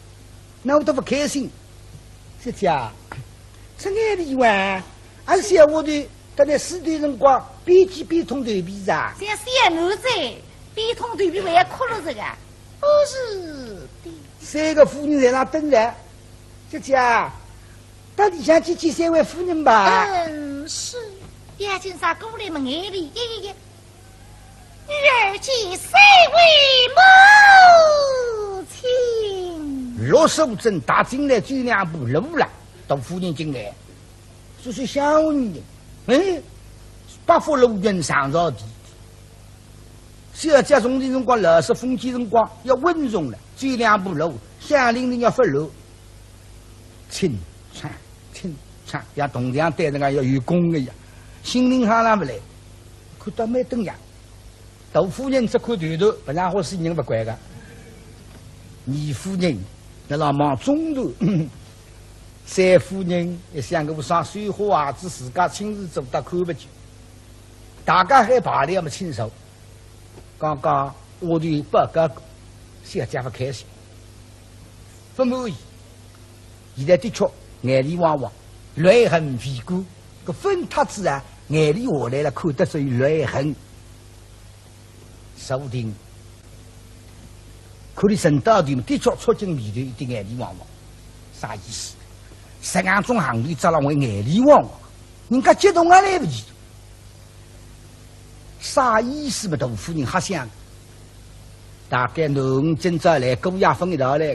那我都不开心。小姐，这眼泪哇，还是小丫头在那死的辰光，边挤边捅头皮啊。像小奴才，边捅头皮还要哭了这个。不是的，三个妇人在那等着。小姐，到底想去见三位夫人吧？是。眼睛上过来么？眼里女儿见三位母亲。65针打进来，走两步路了，到夫人进来，说是小女人，八福路云上朝地。小姐从的辰光60风纪辰光要温顺了，走两步路，响铃铃要发路，清唱，像铜匠对那个要有功的一样，心灵上哪不来？看到没灯呀？大夫人只看头头，不然好事人不管个。二夫人那老忙中途，三夫人也想个上水花子自家亲自做到看不见，大家还爬的要么亲手。刚刚我的报告，小姐不开心，不满意。现在的确眼里汪汪，泪痕皮骨，个分塌子啊，眼里下来了，看得出有泪痕。说不定，看你陈道弟的确出尽眉头，一点眼里汪汪，啥意思？10眼中行里砸了我眼里汪汪，人家激动也来不及。啥意思嘛？大夫人还想，大概侬今朝来过夜分一道来，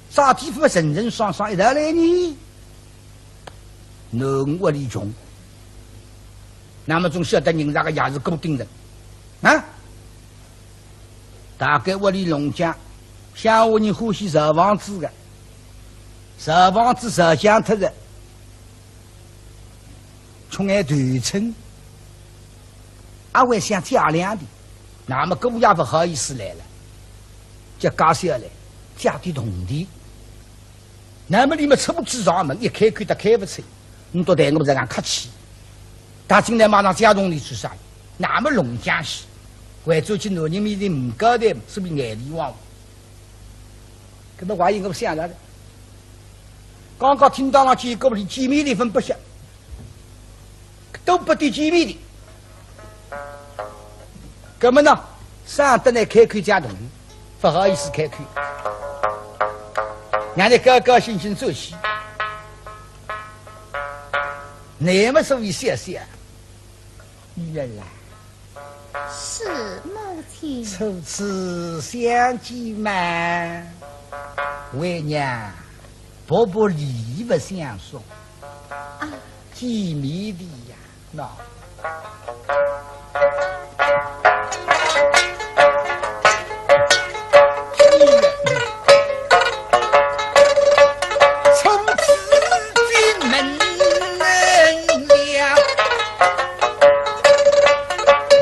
啥地方人人双双一道来呢？侬屋里穷，那么总晓得人家个也是固定人啊。大概屋里农家，像我人欢喜烧房子的，烧房子烧香脱的，从爱断层，还会想加量的，那么姑也不好意思来了，就加下来加点铜的。那么你们出不去上门，一开口都开不出，你都对我们这样客气。他进来马上加铜的去杀，那么农家戏，为做起男人面前唔高的，是不是眼里望？搿么话应该想着的。刚刚听到了几个里见面的分不下，都不对见面的。搿么呢，上得来开口加铜，不好意思开口。让你高高兴兴做戏，那么所谓谢谢，原来是母亲。初次相见嘛，为娘伯伯礼物相送，啊，见面的呀，那。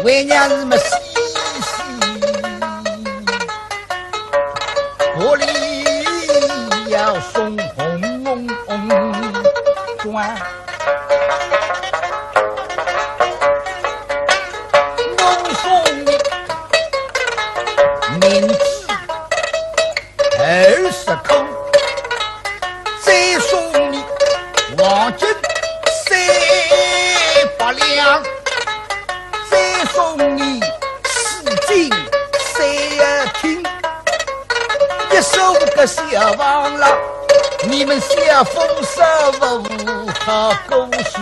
为娘是么细细，玻璃要送红红砖，我送你名字20口，再送你黄金300两。送你4斤3听，一手个小王郎，你们小丰收无好过事。